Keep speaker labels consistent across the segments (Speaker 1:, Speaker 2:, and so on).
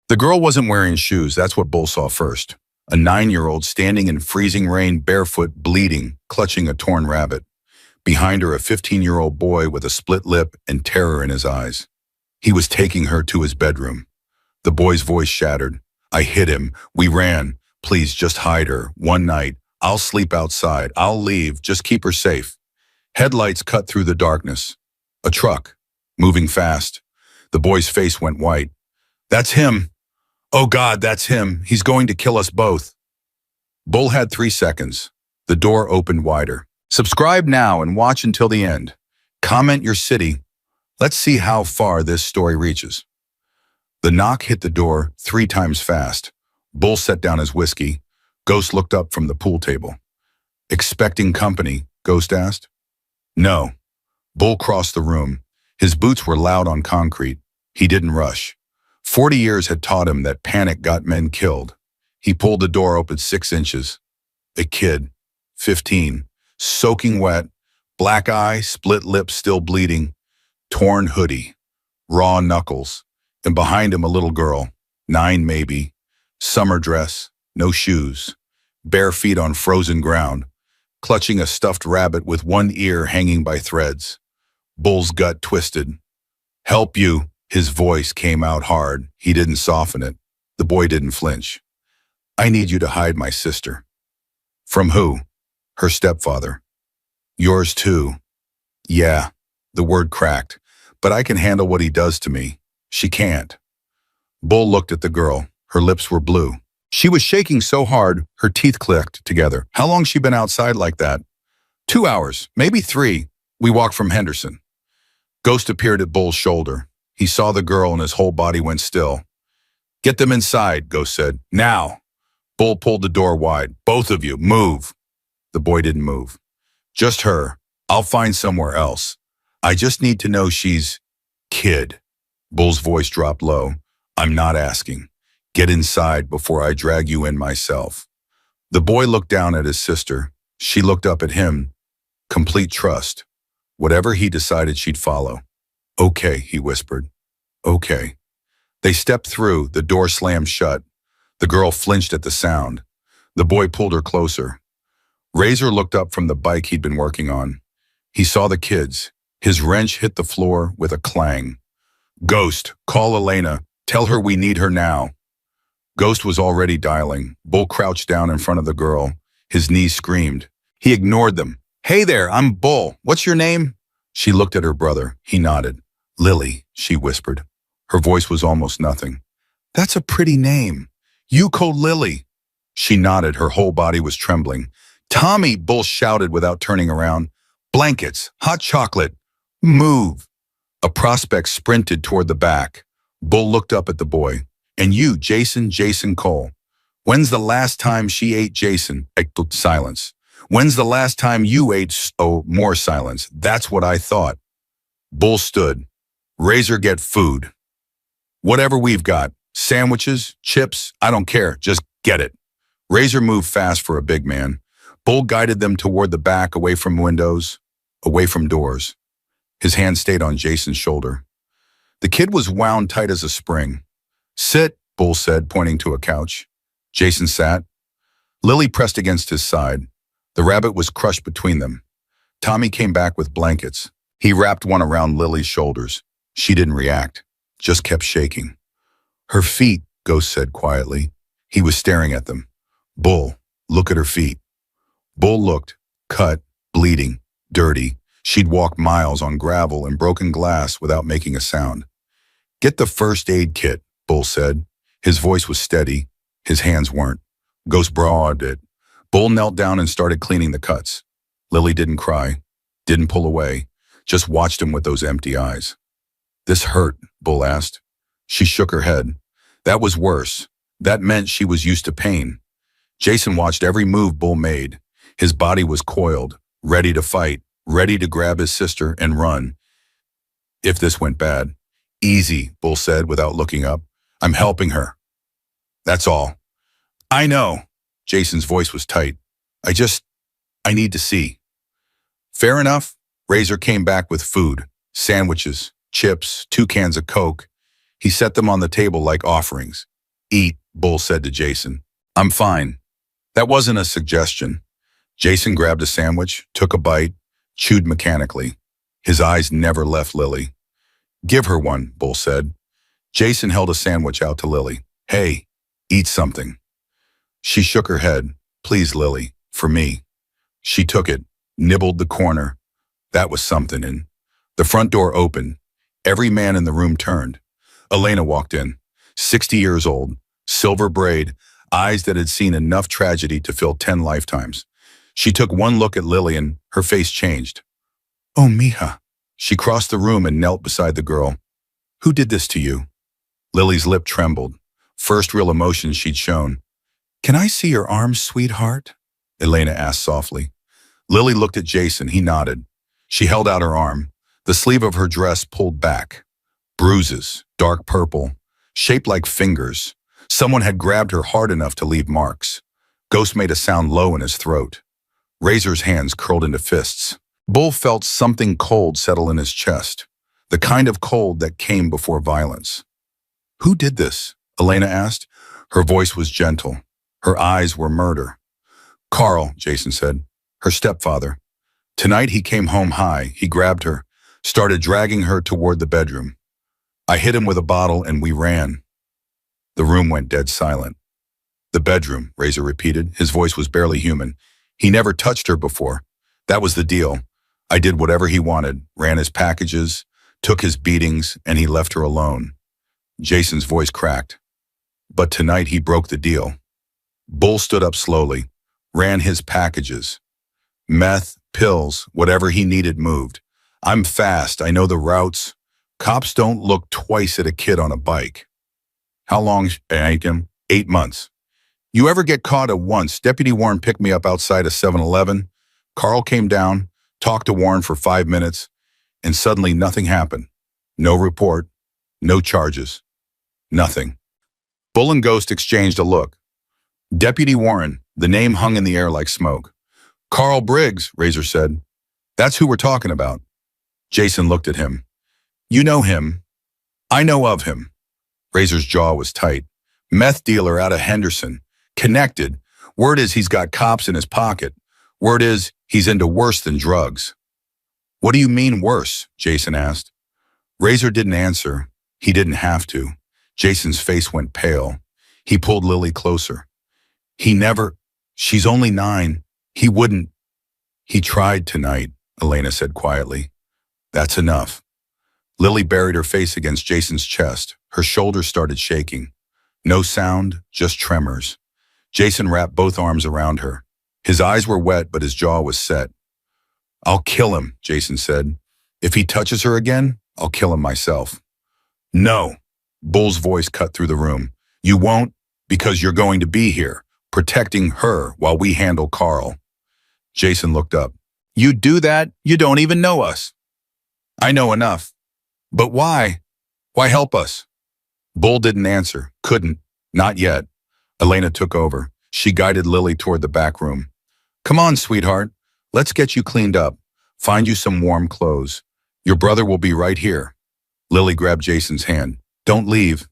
Speaker 1: The girl wasn't wearing shoes, that's what Bull saw first. A 9-year-old standing in freezing rain, barefoot, bleeding, clutching a torn rabbit. Behind her, a 15-year-old boy with a split lip and terror in his eyes. He was taking her to his bedroom. The boy's voice shattered. I hit him. We ran. Please, just hide her. One night. I'll sleep outside. I'll leave. Just keep her safe. Headlights cut through the darkness. A truck. Moving fast. The boy's face went white. That's him. Oh God, that's him. He's going to kill us both. Bull had 3 seconds. The door opened wider. Subscribe now and watch until the end. Comment your city. Let's see how far this story reaches. The knock hit the door 3 times fast. Bull set down his whiskey. Ghost looked up from the pool table. Expecting company, Ghost asked. No. Bull crossed the room. His boots were loud on concrete. He didn't rush. 40 years had taught him that panic got men killed. He pulled the door open 6 inches. A kid, 15, soaking wet, black eye, split lip still bleeding, torn hoodie, raw knuckles, and behind him a little girl, 9 maybe, summer dress, no shoes, bare feet on frozen ground, clutching a stuffed rabbit with one ear hanging by threads. Bull's gut twisted. Help you. His voice came out hard. He didn't soften it. The boy didn't flinch. I need you to hide my sister. From who? Her stepfather. Yours too. Yeah, the word cracked. But I can handle what he does to me. She can't. Bull looked at the girl. Her lips were blue. She was shaking so hard, her teeth clicked together. How long she been outside like that? 2 hours, maybe 3. We walked from Henderson. Ghost appeared at Bull's shoulder. He saw the girl and his whole body went still. Get them inside, Ghost said. Now. Bull pulled the door wide. Both of you, move. The boy didn't move. Just her. I'll find somewhere else. I just need to know she's... Kid. Bull's voice dropped low. I'm not asking. Get inside before I drag you in myself. The boy looked down at his sister. She looked up at him. Complete trust. Whatever he decided, she'd follow. Okay, he whispered. Okay. They stepped through. The door slammed shut. The girl flinched at the sound. The boy pulled her closer. Razor looked up from the bike he'd been working on. He saw the kids. His wrench hit the floor with a clang. Ghost, call Elena. Tell her we need her now. Ghost was already dialing. Bull crouched down in front of the girl. His knees screamed. He ignored them. Hey there, I'm Bull. What's your name? She looked at her brother. He nodded. Lily, she whispered. Her voice was almost nothing. That's a pretty name. Yuko Lily. She nodded. Her whole body was trembling. Tommy, Bull shouted without turning around. Blankets, hot chocolate. Move. A prospect sprinted toward the back. Bull looked up at the boy. And you, Jason Cole. When's the last time she ate Jason? Silence. When's the last time you ate? Oh, more silence. That's what I thought. Bull stood. Razor, get food. Whatever we've got. Sandwiches, chips, I don't care. Just get it. Razor moved fast for a big man. Bull guided them toward the back, away from windows, away from doors. His hand stayed on Jason's shoulder. The kid was wound tight as a spring. Sit, Bull said, pointing to a couch. Jason sat. Lily pressed against his side. The rabbit was crushed between them. Tommy came back with blankets. He wrapped one around Lily's shoulders. She didn't react, just kept shaking. Her feet, Ghost said quietly. He was staring at them. Bull, look at her feet. Bull looked, cut, bleeding, dirty. She'd walked miles on gravel and broken glass without making a sound. Get the first aid kit, Bull said. His voice was steady. His hands weren't. Ghost broadened it. Bull knelt down and started cleaning the cuts. Lily didn't cry, didn't pull away, just watched him with those empty eyes. This hurt, Bull asked. She shook her head. That was worse. That meant she was used to pain. Jason watched every move Bull made. His body was coiled, ready to fight, ready to grab his sister and run. If this went bad. Easy, Bull said without looking up. I'm helping her. That's all. I know. Jason's voice was tight. I need to see. Fair enough. Razor came back with food, sandwiches, chips, 2 cans of Coke. He set them on the table like offerings. Eat, Bull said to Jason. I'm fine. That wasn't a suggestion. Jason grabbed a sandwich, took a bite, chewed mechanically. His eyes never left Lily. Give her one, Bull said. Jason held a sandwich out to Lily. Hey, eat something. She shook her head. Please, Lily, for me. She took it, nibbled the corner. That was something, and the front door opened. Every man in the room turned. Elena walked in, 60 years old, silver braid, eyes that had seen enough tragedy to fill 10 lifetimes. She took one look at Lily and her face changed. Oh, mija. She crossed the room and knelt beside the girl. Who did this to you? Lily's lip trembled. First real emotion she'd shown. Can I see your arms, sweetheart? Elena asked softly. Lily looked at Jason. He nodded. She held out her arm. The sleeve of her dress pulled back. Bruises, dark purple, shaped like fingers. Someone had grabbed her hard enough to leave marks. Ghost made a sound low in his throat. Razor's hands curled into fists. Bull felt something cold settle in his chest, the kind of cold that came before violence. Who did this? Elena asked. Her voice was gentle. Her eyes were murder. Carl, Jason said. Her stepfather. Tonight he came home high. He grabbed her, started dragging her toward the bedroom. I hit him with a bottle and we ran. The room went dead silent. The bedroom, Razor repeated. His voice was barely human. He never touched her before. That was the deal. I did whatever he wanted, ran his packages, took his beatings, and he left her alone. Jason's voice cracked. But tonight he broke the deal. Bull stood up slowly, ran his packages. Meth, pills, whatever he needed moved. I'm fast, I know the routes. Cops don't look twice at a kid on a bike. How long? 8 months. You ever get caught at once? Deputy Warren picked me up outside a 7-Eleven. Carl came down, talked to Warren for 5 minutes, and suddenly nothing happened. No report, no charges, nothing. Bull and Ghost exchanged a look. Deputy Warren, the name hung in the air like smoke. Carl Briggs, Razor said. That's who we're talking about. Jason looked at him. You know him. I know of him. Razor's jaw was tight. Meth dealer out of Henderson. Connected. Word is he's got cops in his pocket. Word is he's into worse than drugs. What do you mean worse? Jason asked. Razor didn't answer. He didn't have to. Jason's face went pale. He pulled Lily closer. She's only 9. He wouldn't. He tried tonight, Elena said quietly. That's enough. Lily buried her face against Jason's chest. Her shoulders started shaking. No sound, just tremors. Jason wrapped both arms around her. His eyes were wet, but his jaw was set. I'll kill him, Jason said. If he touches her again, I'll kill him myself. No. Bull's voice cut through the room. You won't, because you're going to be here, protecting her while we handle Carl. Jason looked up. You do that? You don't even know us. I know enough. But why? Why help us? Bull didn't answer. Couldn't. Not yet. Elena took over. She guided Lily toward the back room. Come on, sweetheart. Let's get you cleaned up. Find you some warm clothes. Your brother will be right here. Lily grabbed Jason's hand. Don't leave.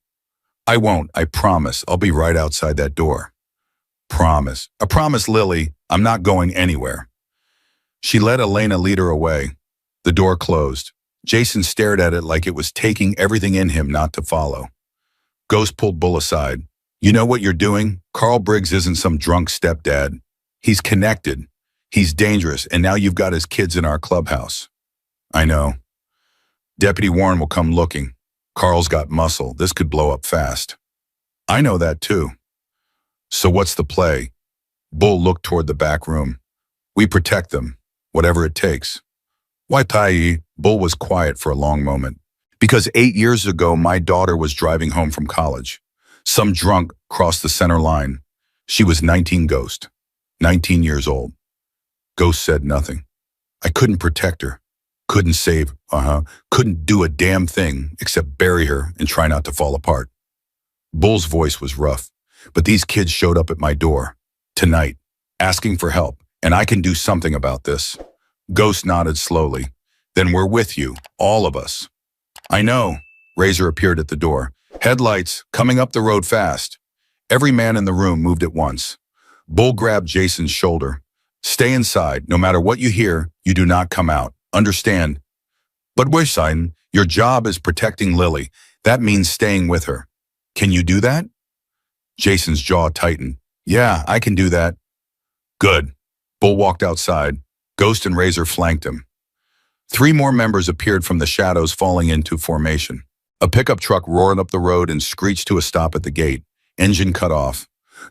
Speaker 1: I won't. I promise. I'll be right outside that door. Promise. I promise, Lily. I'm not going anywhere. She let Elena lead her away. The door closed. Jason stared at it like it was taking everything in him not to follow. Ghost pulled Bull aside. You know what you're doing? Carl Briggs isn't some drunk stepdad. He's connected. He's dangerous, and now you've got his kids in our clubhouse. I know. Deputy Warren will come looking. Carl's got muscle. This could blow up fast. I know that too. So what's the play? Bull looked toward the back room. We protect them, whatever it takes. Why, Tai? Bull was quiet for a long moment. Because 8 years ago, my daughter was driving home from college. Some drunk crossed the center line. She was 19, Ghost. 19 years old. Ghost said nothing. I couldn't protect her. Couldn't save, couldn't do a damn thing except bury her and try not to fall apart. Bull's voice was rough, but these kids showed up at my door, tonight, asking for help, and I can do something about this. Ghost nodded slowly. Then we're with you, all of us. I know. Razor appeared at the door. Headlights, coming up the road fast. Every man in the room moved at once. Bull grabbed Jason's shoulder. Stay inside. No matter what you hear, you do not come out. Understand? But Wishine, your job is protecting Lily. That means staying with her. Can you do that? Jason's jaw tightened. Yeah, I can do that. Good. Bull walked outside. Ghost and Razor flanked him. 3 more members appeared from the shadows, falling into formation. A pickup truck roared up the road and screeched to a stop at the gate. Engine cut off.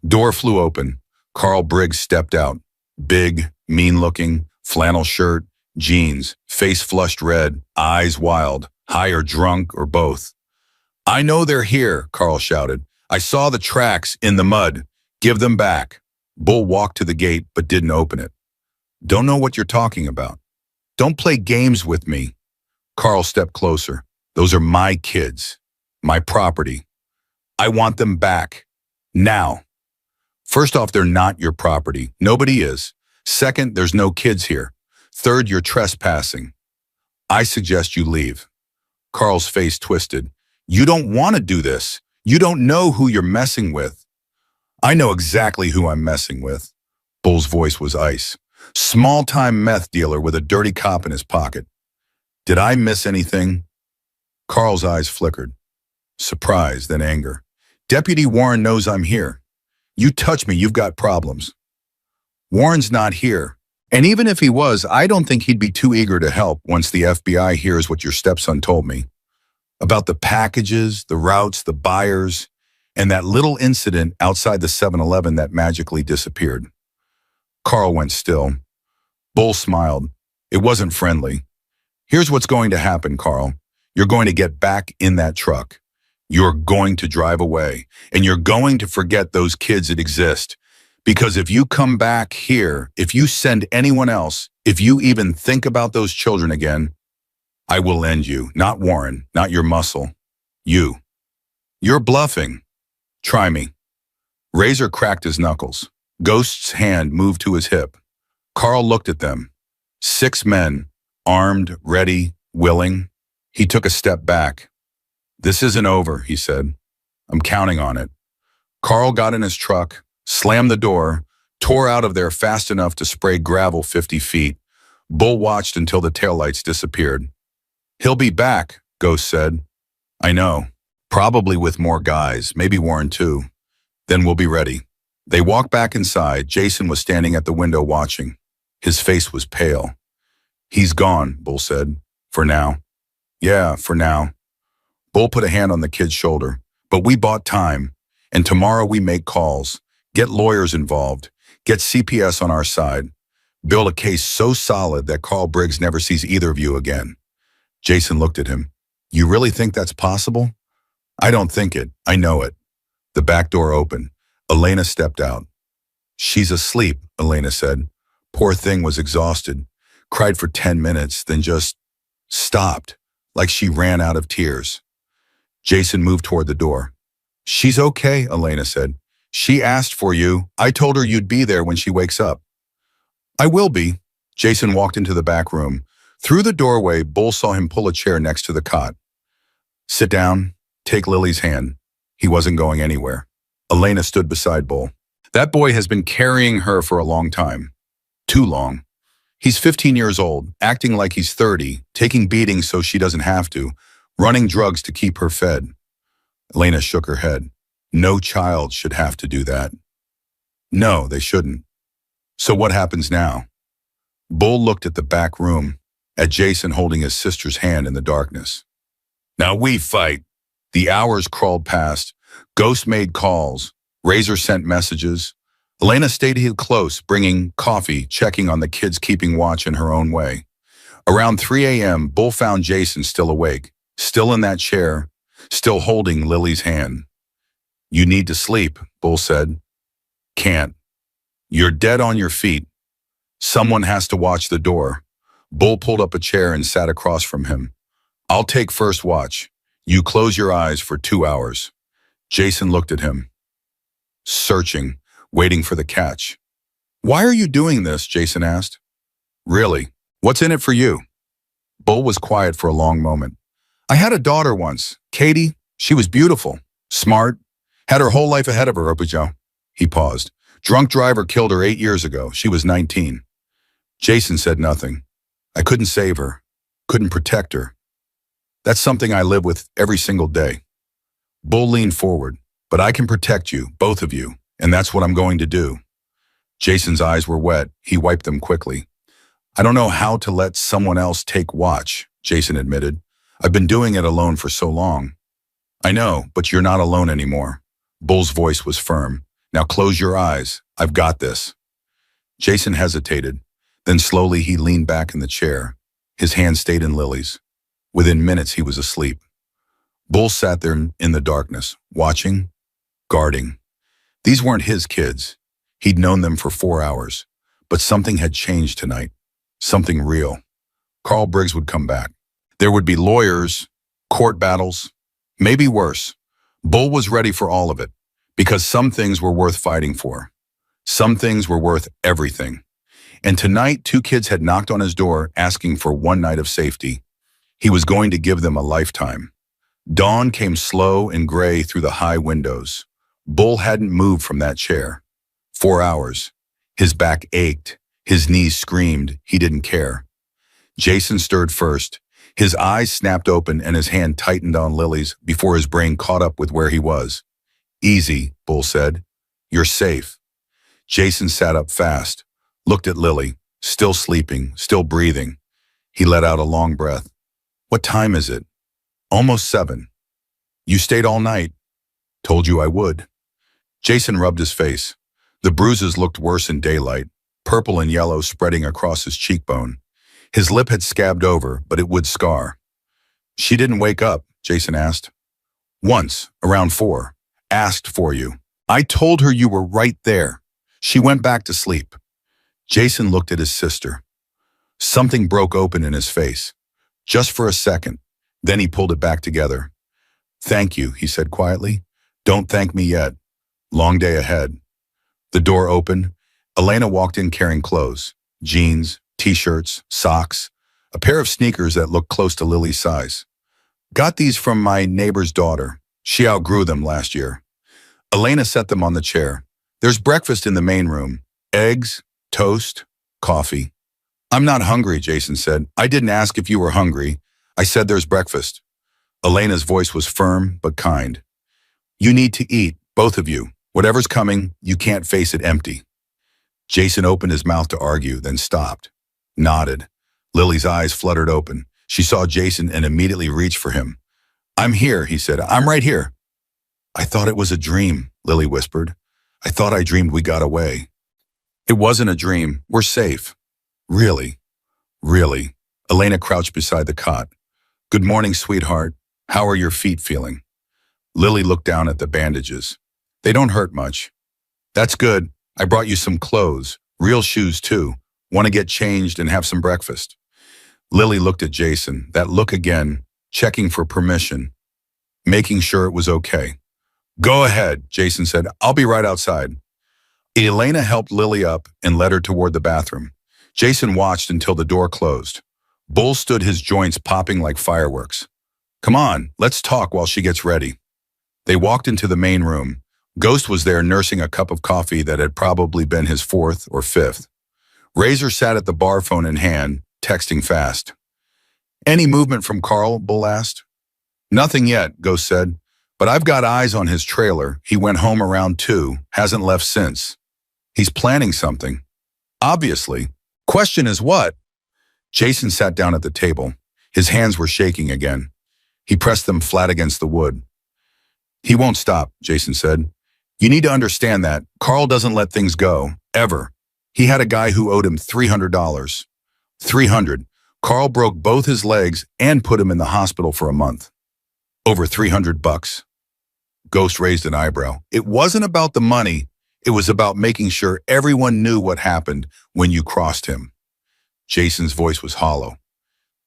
Speaker 1: Door flew open. Carl Briggs stepped out. Big, mean-looking, flannel shirt, jeans, face flushed red, eyes wild, high or drunk or both. I know they're here, Carl shouted. I saw the tracks in the mud. Give them back. Bull walked to the gate but didn't open it. Don't know what you're talking about. Don't play games with me. Carl stepped closer. Those are my kids, my property. I want them back. Now. First off, they're not your property. Nobody is. Second, there's no kids here. Third, you're trespassing. I suggest you leave. Carl's face twisted. You don't want to do this. You don't know who you're messing with. I know exactly who I'm messing with. Bull's voice was ice. Small-time meth dealer with a dirty cop in his pocket. Did I miss anything? Carl's eyes flickered. Surprise, then anger. Deputy Warren knows I'm here. You touch me, you've got problems. Warren's not here. And even if he was, I don't think he'd be too eager to help once the FBI hears what your stepson told me. About the packages, the routes, the buyers, and that little incident outside the 7-Eleven that magically disappeared. Carl went still. Bull smiled. It wasn't friendly. Here's what's going to happen, Carl. You're going to get back in that truck. You're going to drive away, and you're going to forget those kids that exist. Because if you come back here, if you send anyone else, if you even think about those children again, I will end you, not Warren, not your muscle. You. You're bluffing. Try me. Razor cracked his knuckles. Ghost's hand moved to his hip. Carl looked at them. 6 men, armed, ready, willing. He took a step back. This isn't over, he said. I'm counting on it. Carl got in his truck, slammed the door, tore out of there fast enough to spray gravel 50 feet. Bull watched until the taillights disappeared. He'll be back, Ghost said. I know. Probably with more guys, maybe Warren too. Then we'll be ready. They walked back inside. Jason was standing at the window watching. His face was pale. He's gone, Bull said. For now. Yeah, for now. Bull put a hand on the kid's shoulder. But we bought time. And tomorrow we make calls. Get lawyers involved. Get CPS on our side. Build a case so solid that Carl Briggs never sees either of you again. Jason looked at him. You really think that's possible? I don't think it. I know it. The back door opened. Elena stepped out. She's asleep, Elena said. Poor thing was exhausted. Cried for 10 minutes, then just stopped, like she ran out of tears. Jason moved toward the door. She's okay, Elena said. She asked for you. I told her you'd be there when she wakes up. I will be. Jason walked into the back room. Through the doorway, Bull saw him pull a chair next to the cot. Sit down. Take Lily's hand. He wasn't going anywhere. Elena stood beside Bull. That boy has been carrying her for a long time. Too long. He's 15 years old, acting like he's 30, taking beatings so she doesn't have to, running drugs to keep her fed. Elena shook her head. No child should have to do that. No, they shouldn't. So what happens now? Bull looked at the back room, at Jason holding his sister's hand in the darkness. Now we fight. The hours crawled past. Ghost made calls. Razor sent messages. Elena stayed close, bringing coffee, checking on the kids, keeping watch in her own way. Around 3 a.m., Bull found Jason still awake, still in that chair, still holding Lily's hand. You need to sleep, Bull said. Can't. You're dead on your feet. Someone has to watch the door. Bull pulled up a chair and sat across from him. I'll take first watch. You close your eyes for 2 hours. Jason looked at him. Searching, waiting for the catch. Why are you doing this? Jason asked. Really? What's in it for you? Bull was quiet for a long moment. I had a daughter once, Katie. She was beautiful, smart, Had her whole life ahead of her, Opujo. He paused. Drunk driver killed her 8 years ago. She was 19. Jason said nothing. I couldn't save her. Couldn't protect her. That's something I live with every single day. Bull leaned forward. But I can protect you, both of you, and that's what I'm going to do. Jason's eyes were wet. He wiped them quickly. I don't know how to let someone else take watch, Jason admitted. I've been doing it alone for so long. I know, but you're not alone anymore. Bull's voice was firm. Now close your eyes. I've got this. Jason hesitated. Then slowly he leaned back in the chair. His hand stayed in Lily's. Within minutes he was asleep. Bull sat there in the darkness, watching, guarding. These weren't his kids. He'd known them for 4 hours. But something had changed tonight. Something real. Carl Briggs would come back. There would be lawyers, court battles, maybe worse. Bull was ready for all of it, because some things were worth fighting for. Some things were worth everything. And tonight, 2 kids had knocked on his door asking for one night of safety. He was going to give them a lifetime. Dawn came slow and gray through the high windows. Bull hadn't moved from that chair. 4 hours. His back ached. His knees screamed. He didn't care. Jason stirred first. His eyes snapped open and his hand tightened on Lily's before his brain caught up with where he was. Easy, Bull said. You're safe. Jason sat up fast, looked at Lily, still sleeping, still breathing. He let out a long breath. What time is it? Almost 7. You stayed all night. Told you I would. Jason rubbed his face. The bruises looked worse in daylight, purple and yellow spreading across his cheekbone. His lip had scabbed over, but it would scar. She didn't wake up, Jason asked. Once, around 4. Asked for you. I told her you were right there. She went back to sleep. Jason looked at his sister. Something broke open in his face. Just for a second. Then he pulled it back together. Thank you, he said quietly. Don't thank me yet. Long day ahead. The door opened. Elena walked in carrying clothes. Jeans, t-shirts, socks, a pair of sneakers that looked close to Lily's size. Got these from my neighbor's daughter. She outgrew them last year. Elena set them on the chair. There's breakfast in the main room. Eggs, toast, coffee. I'm not hungry, Jason said. I didn't ask if you were hungry. I said there's breakfast. Elena's voice was firm but kind. You need to eat, both of you. Whatever's coming, you can't face it empty. Jason opened his mouth to argue, then stopped. Nodded. Lily's eyes fluttered open. She saw Jason and immediately reached for him. I'm here, he said. I'm right here. I thought it was a dream, Lily whispered. I thought I dreamed we got away. It wasn't a dream. We're safe. Really? Really? Elena crouched beside the cot. Good morning, sweetheart. How are your feet feeling? Lily looked down at the bandages. They don't hurt much. That's good. I brought you some clothes. Real shoes, too. Want to get changed and have some breakfast? Lily looked at Jason, that look again, checking for permission, making sure it was okay. Go ahead, Jason said. I'll be right outside. Elena helped Lily up and led her toward the bathroom. Jason watched until the door closed. Bull stood his joints popping like fireworks. Come on, let's talk while she gets ready. They walked into the main room. Ghost was there nursing a cup of coffee that had probably been his 4th or 5th. Razor sat at the bar phone in hand, texting fast. Any movement from Carl? Bull asked. Nothing yet, Ghost said. But I've got eyes on his trailer. He went home around 2, hasn't left since. He's planning something. Obviously. Question is what? Jason sat down at the table. His hands were shaking again. He pressed them flat against the wood. He won't stop, Jason said. You need to understand that. Carl doesn't let things go, ever. He had a guy who owed him $300. $300. Carl broke both his legs and put him in the hospital for a month. Over $300. Ghost raised an eyebrow. It wasn't about the money. It was about making sure everyone knew what happened when you crossed him. Jason's voice was hollow.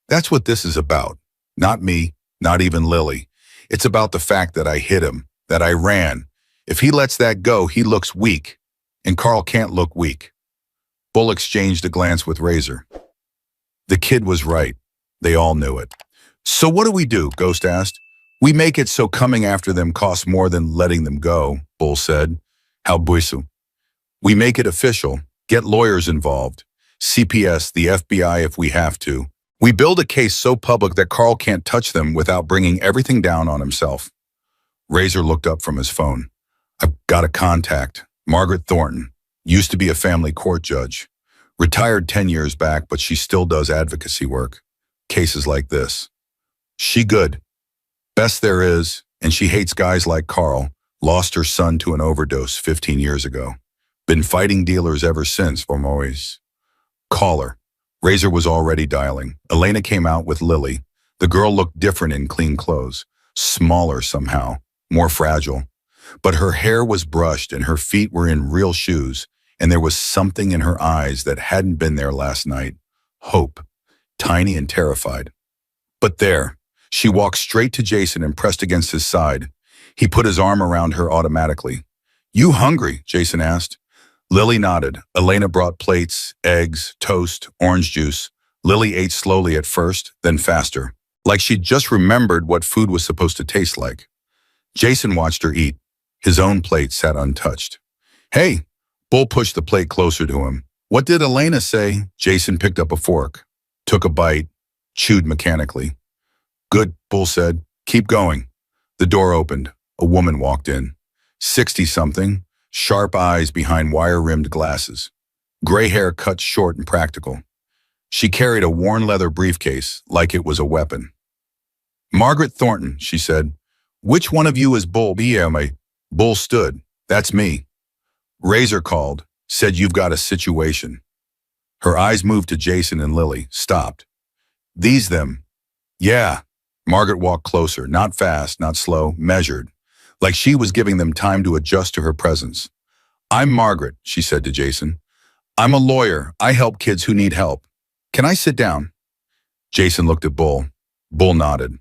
Speaker 1: That's what this is about. Not me, not even Lily. It's about the fact that I hit him, that I ran. If he lets that go, he looks weak. And Carl can't look weak. Bull exchanged a glance with Razor. The kid was right. They all knew it. So what do we do? Ghost asked. We make it so coming after them costs more than letting them go, Bull said. How buisu. We make it official, get lawyers involved, CPS, the FBI if we have to. We build a case so public that Carl can't touch them without bringing everything down on himself. Razor looked up from his phone. I've got a contact. Margaret Thornton. Used to be a family court judge. Retired 10 years back, but she still does advocacy work. Cases like this. She good. Best there is, and she hates guys like Carl. Lost her son to an overdose 15 years ago. Been fighting dealers ever since, for always. Call her. Razor was already dialing. Elena came out with Lily. The girl looked different in clean clothes. Smaller somehow. More fragile. But her hair was brushed and her feet were in real shoes, and there was something in her eyes that hadn't been there last night. Hope. Tiny and terrified. But there. She walked straight to Jason and pressed against his side. He put his arm around her automatically. You hungry? Jason asked. Lily nodded. Elena brought plates, eggs, toast, orange juice. Lily ate slowly at first, then faster, like she'd just remembered what food was supposed to taste like. Jason watched her eat. His own plate sat untouched. Hey, Bull pushed the plate closer to him. What did Elena say? Jason picked up a fork, took a bite, chewed mechanically. Good, Bull said. Keep going. The door opened. A woman walked in. 60-something. Sharp eyes behind wire-rimmed glasses. Gray hair cut short and practical. She carried a worn leather briefcase like it was a weapon. Margaret Thornton, she said. Which one of you is Bull? Bull stood. That's me. Razor called, said you've got a situation. Her eyes moved to Jason and Lily, stopped. These them. Yeah. Margaret walked closer, not fast, not slow, measured. Like she was giving them time to adjust to her presence. I'm Margaret, she said to Jason. I'm a lawyer. I help kids who need help. Can I sit down? Jason looked at Bull. Bull nodded.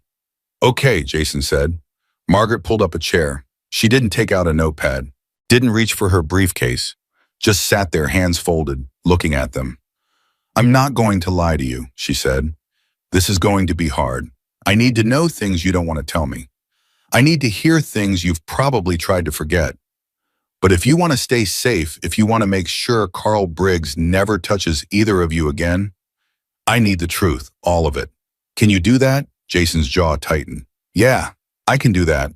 Speaker 1: Okay, Jason said. Margaret pulled up a chair. She didn't take out a notepad, didn't reach for her briefcase, just sat there, hands folded, looking at them. I'm not going to lie to you, she said. This is going to be hard. I need to know things you don't want to tell me. I need to hear things you've probably tried to forget. But if you want to stay safe, if you want to make sure Carl Briggs never touches either of you again, I need the truth, all of it. Can you do that? Jason's jaw tightened. Yeah, I can do that.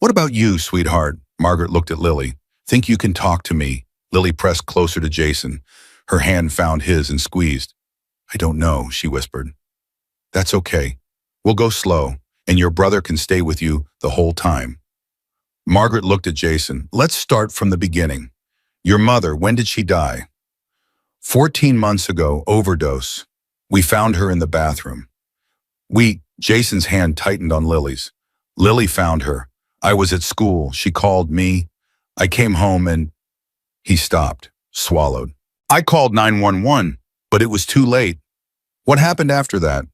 Speaker 1: What about you, sweetheart? Margaret looked at Lily. Think you can talk to me? Lily pressed closer to Jason. Her hand found his and squeezed. I don't know, she whispered. That's okay. We'll go slow, and your brother can stay with you the whole time. Margaret looked at Jason. Let's start from the beginning. Your mother, when did she die? 14 months ago, overdose. We found her in the bathroom. Jason's hand tightened on Lily's. Lily found her. I was at school. She called me. I came home and... He stopped, swallowed. I called 911, but it was too late. What happened after that?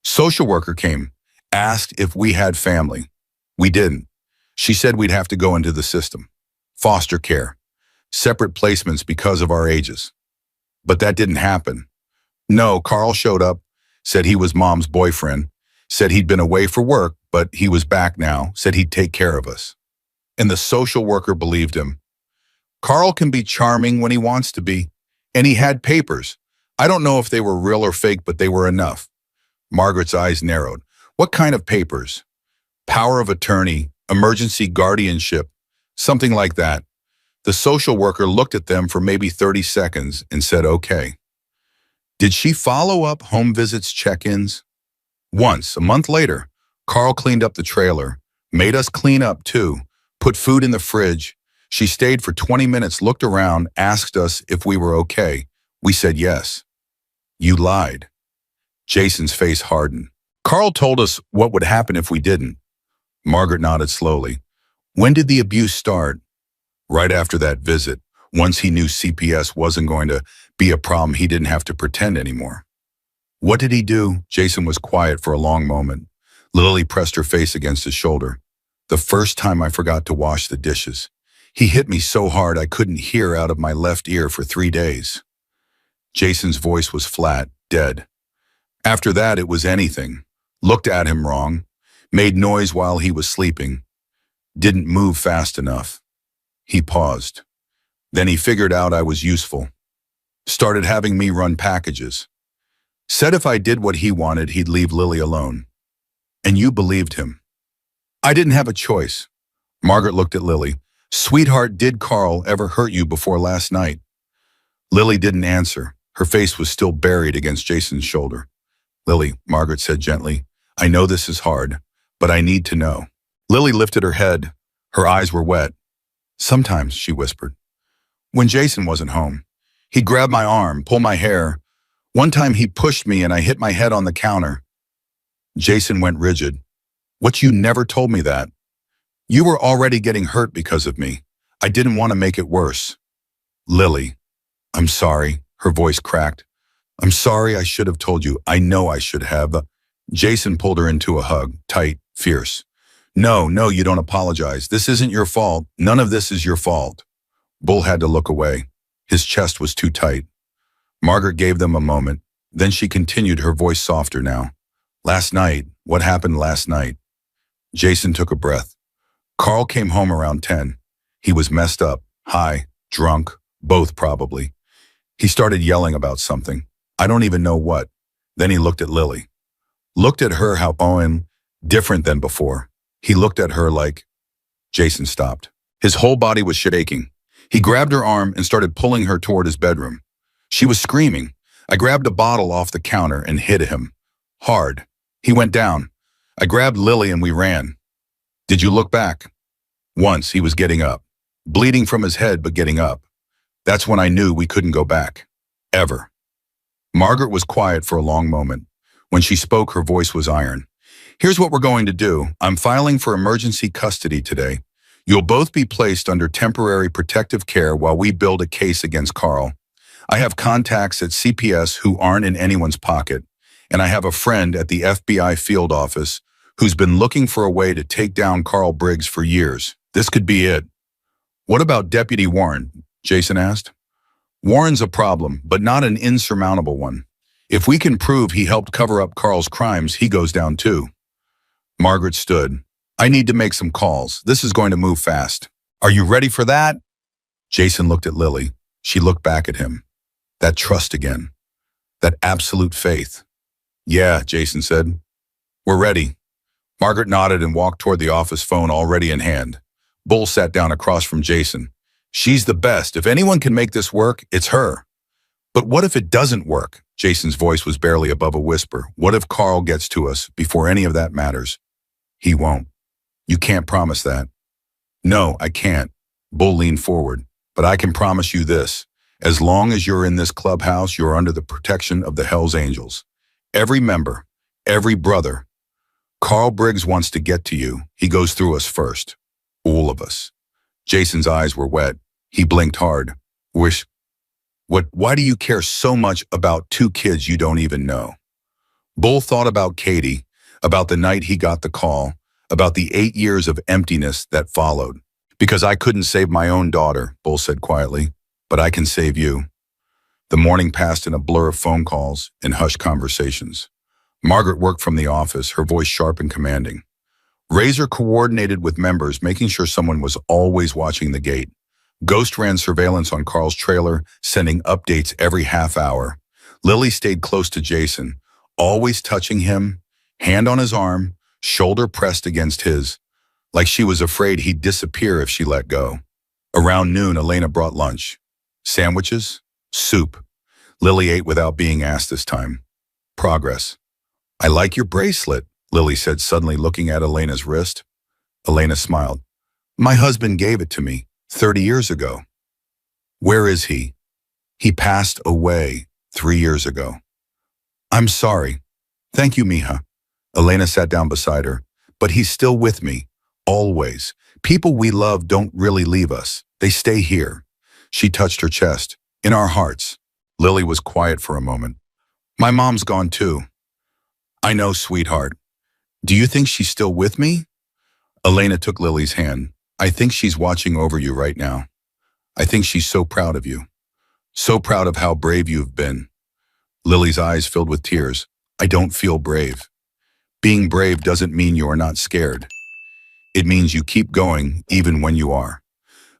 Speaker 1: Social worker came, asked if we had family. We didn't. She said we'd have to go into the system. Foster care. Separate placements because of our ages. But that didn't happen. No, Carl showed up, said he was Mom's boyfriend, said he'd been away for work, but he was back now, said he'd take care of us. And the social worker believed him. Carl can be charming when he wants to be, and he had papers. I don't know if they were real or fake, but they were enough. Margaret's eyes narrowed. What kind of papers? Power of attorney, emergency guardianship, something like that. The social worker looked at them for maybe 30 seconds and said, okay. Did she follow up home visits, check-ins? Once, a month later, Carl cleaned up the trailer, made us clean up too, put food in the fridge. She stayed for 20 minutes, looked around, asked us if we were okay. We said yes. You lied. Jason's face hardened. Carl told us what would happen if we didn't. Margaret nodded slowly. When did the abuse start? Right after that visit. Once he knew CPS wasn't going to be a problem, he didn't have to pretend anymore. What did he do? Jason was quiet for a long moment. Lily pressed her face against his shoulder. The first time I forgot to wash the dishes. He hit me so hard I couldn't hear out of my left ear for 3 days. Jason's voice was flat, dead. After that, it was anything. Looked at him wrong. Made noise while he was sleeping. Didn't move fast enough. He paused. Then he figured out I was useful. Started having me run packages. Said if I did what he wanted, he'd leave Lily alone. And you believed him. I didn't have a choice. Margaret looked at Lily. Sweetheart, did Carl ever hurt you before last night? Lily didn't answer. Her face was still buried against Jason's shoulder. Lily, Margaret said gently, I know this is hard, but I need to know. Lily lifted her head. Her eyes were wet. Sometimes, she whispered. When Jason wasn't home, he'd grab my arm, pull my hair. One time he pushed me and I hit my head on the counter. Jason went rigid. What, you never told me that? You were already getting hurt because of me. I didn't want to make it worse. Lily, I'm sorry. Her voice cracked. I'm sorry, I should have told you. I know I should have. Jason pulled her into a hug, tight, fierce. No, you don't apologize. This isn't your fault. None of this is your fault. Bull had to look away. His chest was too tight. Margaret gave them a moment. Then she continued, her voice softer now. Last night, what happened last night? Jason took a breath. Carl came home around 10. He was messed up, high, drunk, both probably. He started yelling about something. I don't even know what. Then he looked at Lily. Looked at her how Owen, different than before. He looked at her like... Jason stopped. His whole body was shaking. He grabbed her arm and started pulling her toward his bedroom. She was screaming. I grabbed a bottle off the counter and hit him. Hard. He went down. I grabbed Lily and we ran. Did you look back? Once he was getting up. Bleeding from his head, but getting up. That's when I knew we couldn't go back. Ever. Margaret was quiet for a long moment. When she spoke, her voice was iron. Here's what we're going to do. I'm filing for emergency custody today. You'll both be placed under temporary protective care while we build a case against Carl. I have contacts at CPS who aren't in anyone's pocket, and I have a friend at the FBI field office who's been looking for a way to take down Carl Briggs for years. This could be it. What about Deputy Warren? Jason asked. Warren's a problem, but not an insurmountable one. If we can prove he helped cover up Carl's crimes, he goes down too. Margaret stood. I need to make some calls. This is going to move fast. Are you ready for that? Jason looked at Lily. She looked back at him. That trust again. That absolute faith. Yeah, Jason said. We're ready. Margaret nodded and walked toward the office phone already in hand. Bull sat down across from Jason. She's the best. If anyone can make this work, it's her. But what if it doesn't work? Jason's voice was barely above a whisper. What if Carl gets to us before any of that matters? He won't. You can't promise that. No, I can't. Bull leaned forward. But I can promise you this. As long as you're in this clubhouse, you're under the protection of the Hells Angels. Every member, every brother. Carl Briggs wants to get to you. He goes through us first. All of us. Jason's eyes were wet. He blinked hard. Why do you care so much about two kids you don't even know? Bull thought about Katie, about the night he got the call, about the 8 years of emptiness that followed. Because I couldn't save my own daughter, Bull said quietly, but I can save you. The morning passed in a blur of phone calls and hushed conversations. Margaret worked from the office, her voice sharp and commanding. Razor coordinated with members, making sure someone was always watching the gate. Ghost ran surveillance on Carl's trailer, sending updates every half hour. Lily stayed close to Jason, always touching him, hand on his arm, shoulder pressed against his, like she was afraid he'd disappear if she let go. Around noon, Elena brought lunch. Sandwiches, soup. Lily ate without being asked this time. Progress. I like your bracelet, Lily said, suddenly looking at Elena's wrist. Elena smiled. My husband gave it to me 30 years ago. Where is he? He passed away 3 years ago. I'm sorry. Thank you, mija. Elena sat down beside her. But he's still with me, always. People we love don't really leave us. They stay here. She touched her chest. In our hearts. Lily was quiet for a moment. My mom's gone too. I know, sweetheart. Do you think she's still with me? Elena took Lily's hand. I think she's watching over you right now. I think she's so proud of you. So proud of how brave you've been. Lily's eyes filled with tears. I don't feel brave. Being brave doesn't mean you are not scared. It means you keep going even when you are.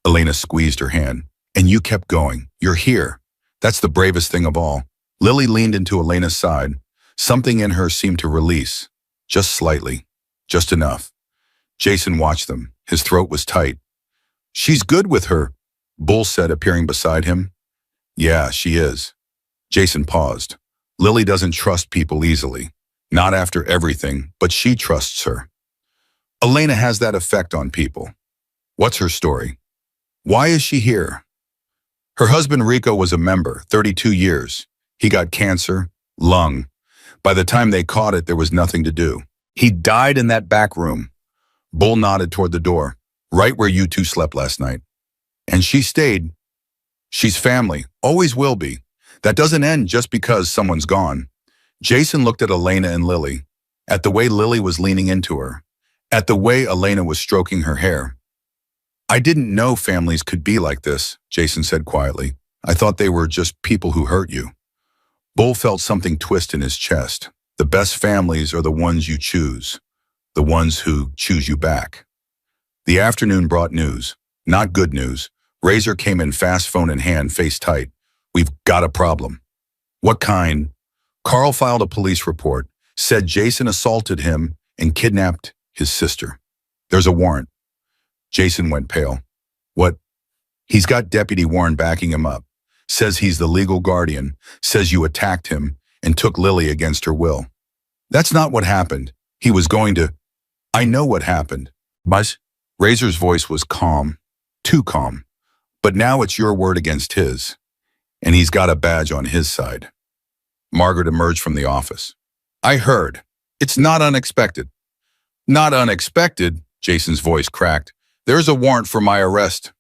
Speaker 1: Elena squeezed her hand. And you kept going. You're here. That's the bravest thing of all. Lily leaned into Elena's side. Something in her seemed to release. Just slightly. Just enough. Jason watched them. His throat was tight. She's good with her, Bull said, appearing beside him. Yeah, she is. Jason paused. Lily doesn't trust people easily. Not after everything, but she trusts her. Elena has that effect on people. What's her story? Why is she here? Her husband Rico was a member, 32 years. He got cancer, lung. By the time they caught it, there was nothing to do. He died in that back room. Bull nodded toward the door, right where you two slept last night. And she stayed. She's family, always will be. That doesn't end just because someone's gone. Jason looked at Elena and Lily, at the way Lily was leaning into her, at the way Elena was stroking her hair. I didn't know families could be like this, Jason said quietly. I thought they were just people who hurt you. Bull felt something twist in his chest. The best families are the ones you choose, the ones who choose you back. The afternoon brought news, not good news. Razor came in fast, phone in hand, face tight. We've got a problem. What kind? Carl filed a police report, said Jason assaulted him and kidnapped his sister. There's a warrant. Jason went pale. What? He's got Deputy Warren backing him up. Says he's the legal guardian. Says you attacked him and took Lily against her will. That's not what happened. He was going to... I know what happened. But Razor's voice was calm. Too calm. But now it's your word against his. And he's got a badge on his side. Margaret emerged from the office. I heard. It's not unexpected. Not unexpected, Jason's voice cracked. There's a warrant for my arrest,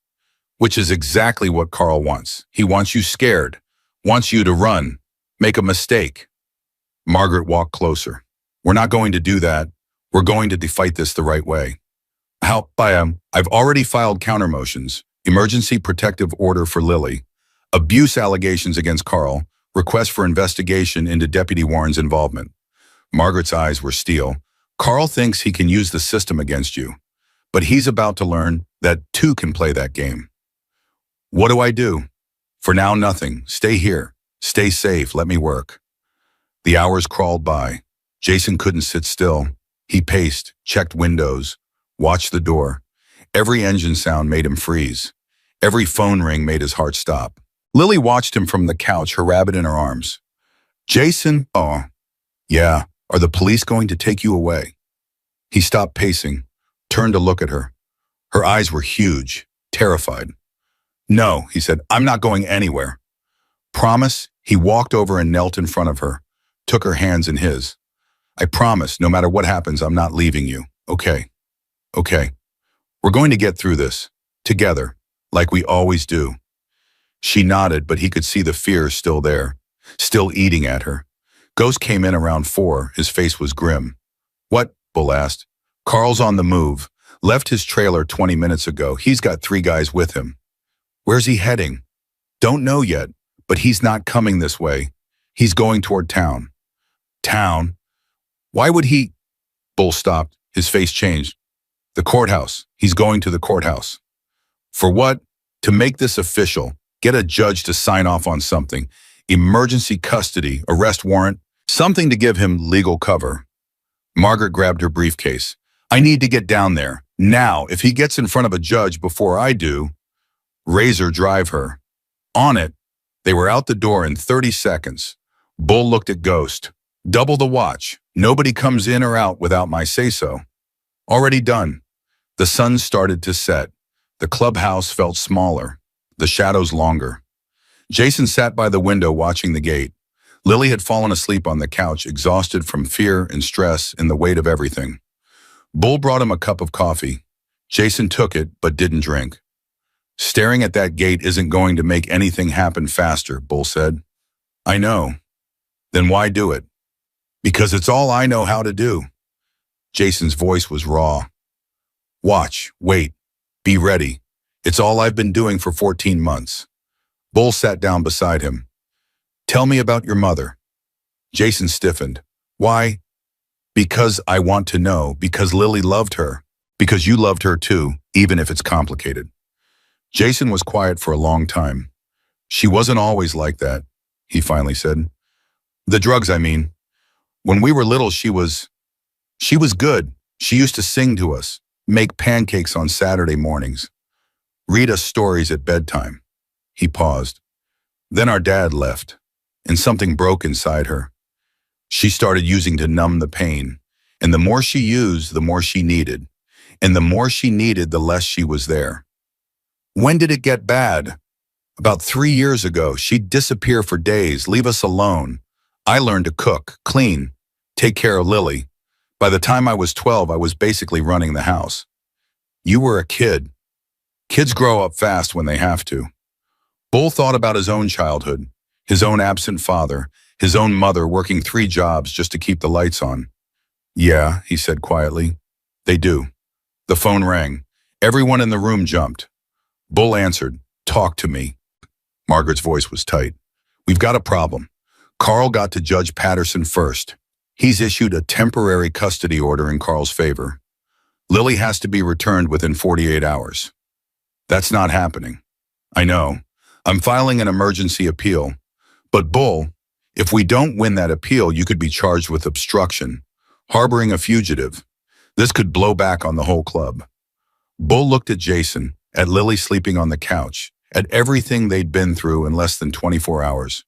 Speaker 1: which is exactly what Carl wants. He wants you scared, wants you to run, make a mistake. Margaret walked closer. We're not going to do that. We're going to fight this the right way. I've already filed countermotions, emergency protective order for Lily, abuse allegations against Carl, request for investigation into Deputy Warren's involvement. Margaret's eyes were steel. Carl thinks he can use the system against you, but he's about to learn that two can play that game. What do I do? For now, nothing. Stay here. Stay safe. Let me work. The hours crawled by. Jason couldn't sit still. He paced, checked windows, watched the door. Every engine sound made him freeze. Every phone ring made his heart stop. Lily watched him from the couch, her rabbit in her arms. Jason, oh, yeah, are the police going to take you away? He stopped pacing, turned to look at her. Her eyes were huge, terrified. No, he said, I'm not going anywhere. Promise? He walked over and knelt in front of her, took her hands in his. I promise, no matter what happens, I'm not leaving you. Okay. Okay. We're going to get through this, together, like we always do. She nodded, but he could see the fear still there, still eating at her. Ghost came in around 4. His face was grim. What? Bull asked. Carl's on the move. Left his trailer 20 minutes ago. He's got 3 guys with him. Where's he heading? Don't know yet, but he's not coming this way. He's going toward town. Town? Why would he? Bull stopped. His face changed. The courthouse. He's going to the courthouse. For what? To make this official. Get a judge to sign off on something. Emergency custody, arrest warrant, something to give him legal cover. Margaret grabbed her briefcase. I need to get down there. Now, if he gets in front of a judge before I do, Razor drive her. On it. They were out the door in 30 seconds. Bull looked at Ghost. Double the watch. Nobody comes in or out without my say-so. Already done. The sun started to set. The clubhouse felt smaller. The shadows longer. Jason sat by the window watching the gate. Lily had fallen asleep on the couch, exhausted from fear and stress and the weight of everything. Bull brought him a cup of coffee. Jason took it, but didn't drink. Staring at that gate isn't going to make anything happen faster, Bull said. I know. Then why do it? Because it's all I know how to do. Jason's voice was raw. Watch, wait, be ready. It's all I've been doing for 14 months. Bull sat down beside him. Tell me about your mother. Jason stiffened. Why? Because I want to know, because Lily loved her, because you loved her too, even if it's complicated. Jason was quiet for a long time. She wasn't always like that, he finally said. The drugs, I mean. When we were little, she was good. She used to sing to us, make pancakes on Saturday mornings, read us stories at bedtime. He paused. Then our dad left, and something broke inside her. She started using to numb the pain, and the more she used, the more she needed, and the more she needed, the less she was there. When did it get bad? About 3 years ago, she'd disappear for days, leave us alone. I learned to cook, clean, take care of Lily. By the time I was 12, I was basically running the house. You were a kid. Kids grow up fast when they have to. Bull thought about his own childhood, his own absent father, his own mother working 3 jobs just to keep the lights on. Yeah, he said quietly. They do. The phone rang. Everyone in the room jumped. Bull answered, "Talk to me." Margaret's voice was tight. "We've got a problem. Carl got to Judge Patterson first. He's issued a temporary custody order in Carl's favor. Lily has to be returned within 48 hours. That's not happening. I know. I'm filing an emergency appeal. But Bull, if we don't win that appeal, you could be charged with obstruction, harboring a fugitive. This could blow back on the whole club." Bull looked at Jason, at Lily sleeping on the couch, at everything they'd been through in less than 24 hours.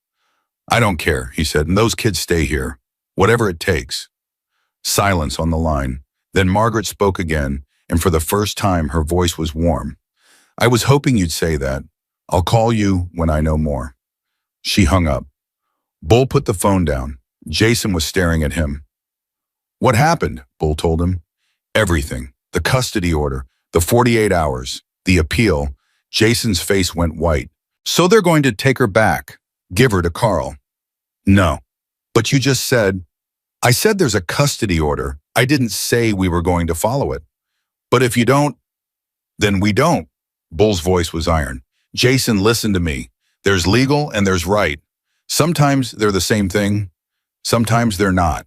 Speaker 1: "I don't care," he said, "and those kids stay here. Whatever it takes." Silence on the line. Then Margaret spoke again, and for the first time her voice was warm. "I was hoping you'd say that. I'll call you when I know more." She hung up. Bull put the phone down. Jason was staring at him. "What happened?" Bull told him. "Everything. The custody order, the 48 hours, the appeal." Jason's face went white. "So they're going to take her back, give her to Carl?" "No. But you just said..." "I said there's a custody order. I didn't say we were going to follow it. But if you don't, then we don't." Bull's voice was iron. "Jason, listen to me. There's legal and there's right. Sometimes they're the same thing. Sometimes they're not.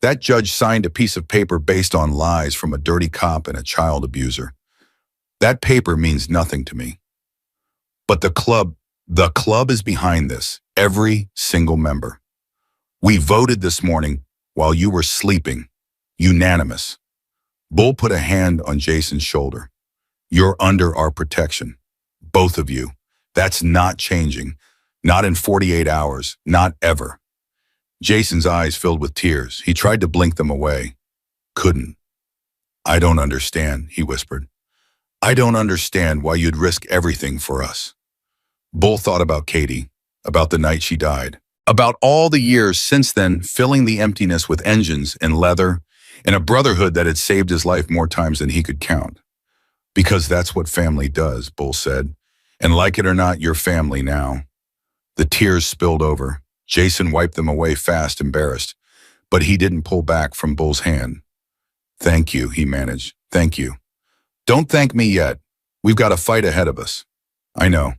Speaker 1: That judge signed a piece of paper based on lies from a dirty cop and a child abuser. That paper means nothing to me. But the club is behind this, every single member. We voted this morning while you were sleeping. Unanimous." Bull put a hand on Jason's shoulder. "You're under our protection. Both of you. That's not changing. Not in 48 hours. Not ever." Jason's eyes filled with tears. He tried to blink them away. Couldn't. "I don't understand," he whispered. "I don't understand why you'd risk everything for us." Bull thought about Katie, about the night she died, about all the years since then filling the emptiness with engines and leather and a brotherhood that had saved his life more times than he could count. "Because that's what family does," Bull said. "And like it or not, you're family now." The tears spilled over. Jason wiped them away fast, embarrassed, but he didn't pull back from Bull's hand. "Thank you," he managed. "Thank you." "Don't thank me yet. We've got a fight ahead of us." "I know."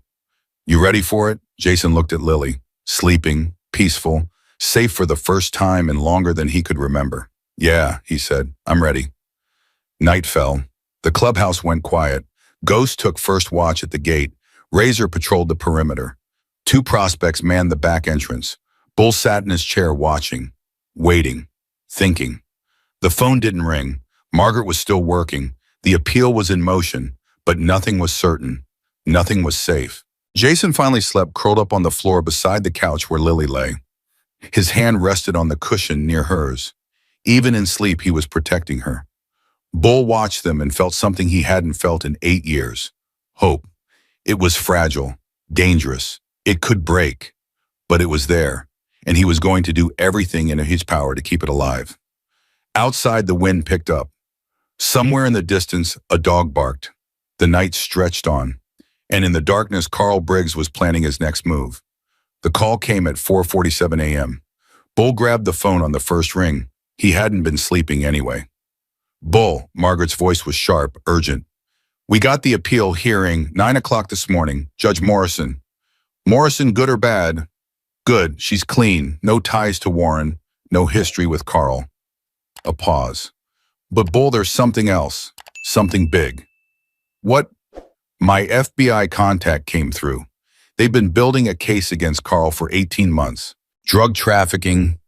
Speaker 1: "You ready for it?" Jason looked at Lily, sleeping, peaceful, safe for the first time in longer than he could remember. "Yeah," he said. "I'm ready." Night fell. The clubhouse went quiet. Ghost took first watch at the gate. Razor patrolled the perimeter. 2 prospects manned the back entrance. Bull sat in his chair watching, waiting, thinking. The phone didn't ring. Margaret was still working. The appeal was in motion, but nothing was certain. Nothing was safe. Jason finally slept curled up on the floor beside the couch where Lily lay. His hand rested on the cushion near hers. Even in sleep, he was protecting her. Bull watched them and felt something he hadn't felt in 8 years. Hope. It was fragile, dangerous. It could break, but it was there, and he was going to do everything in his power to keep it alive. Outside, the wind picked up. Somewhere in the distance, a dog barked. The night stretched on, and in the darkness, Carl Briggs was planning his next move. The call came at 4:47 a.m. Bull grabbed the phone on the first ring. He hadn't been sleeping anyway. "Bull," Margaret's voice was sharp, urgent. "We got the appeal hearing, 9 o'clock this morning. Judge Morrison. Morrison, good or bad?" "Good. She's clean. No ties to Warren. No history with Carl." A pause. But Bull, there's something else. Something big. What? My FBI contact came through. They've been building a case against Carl for 18 months. Drug trafficking,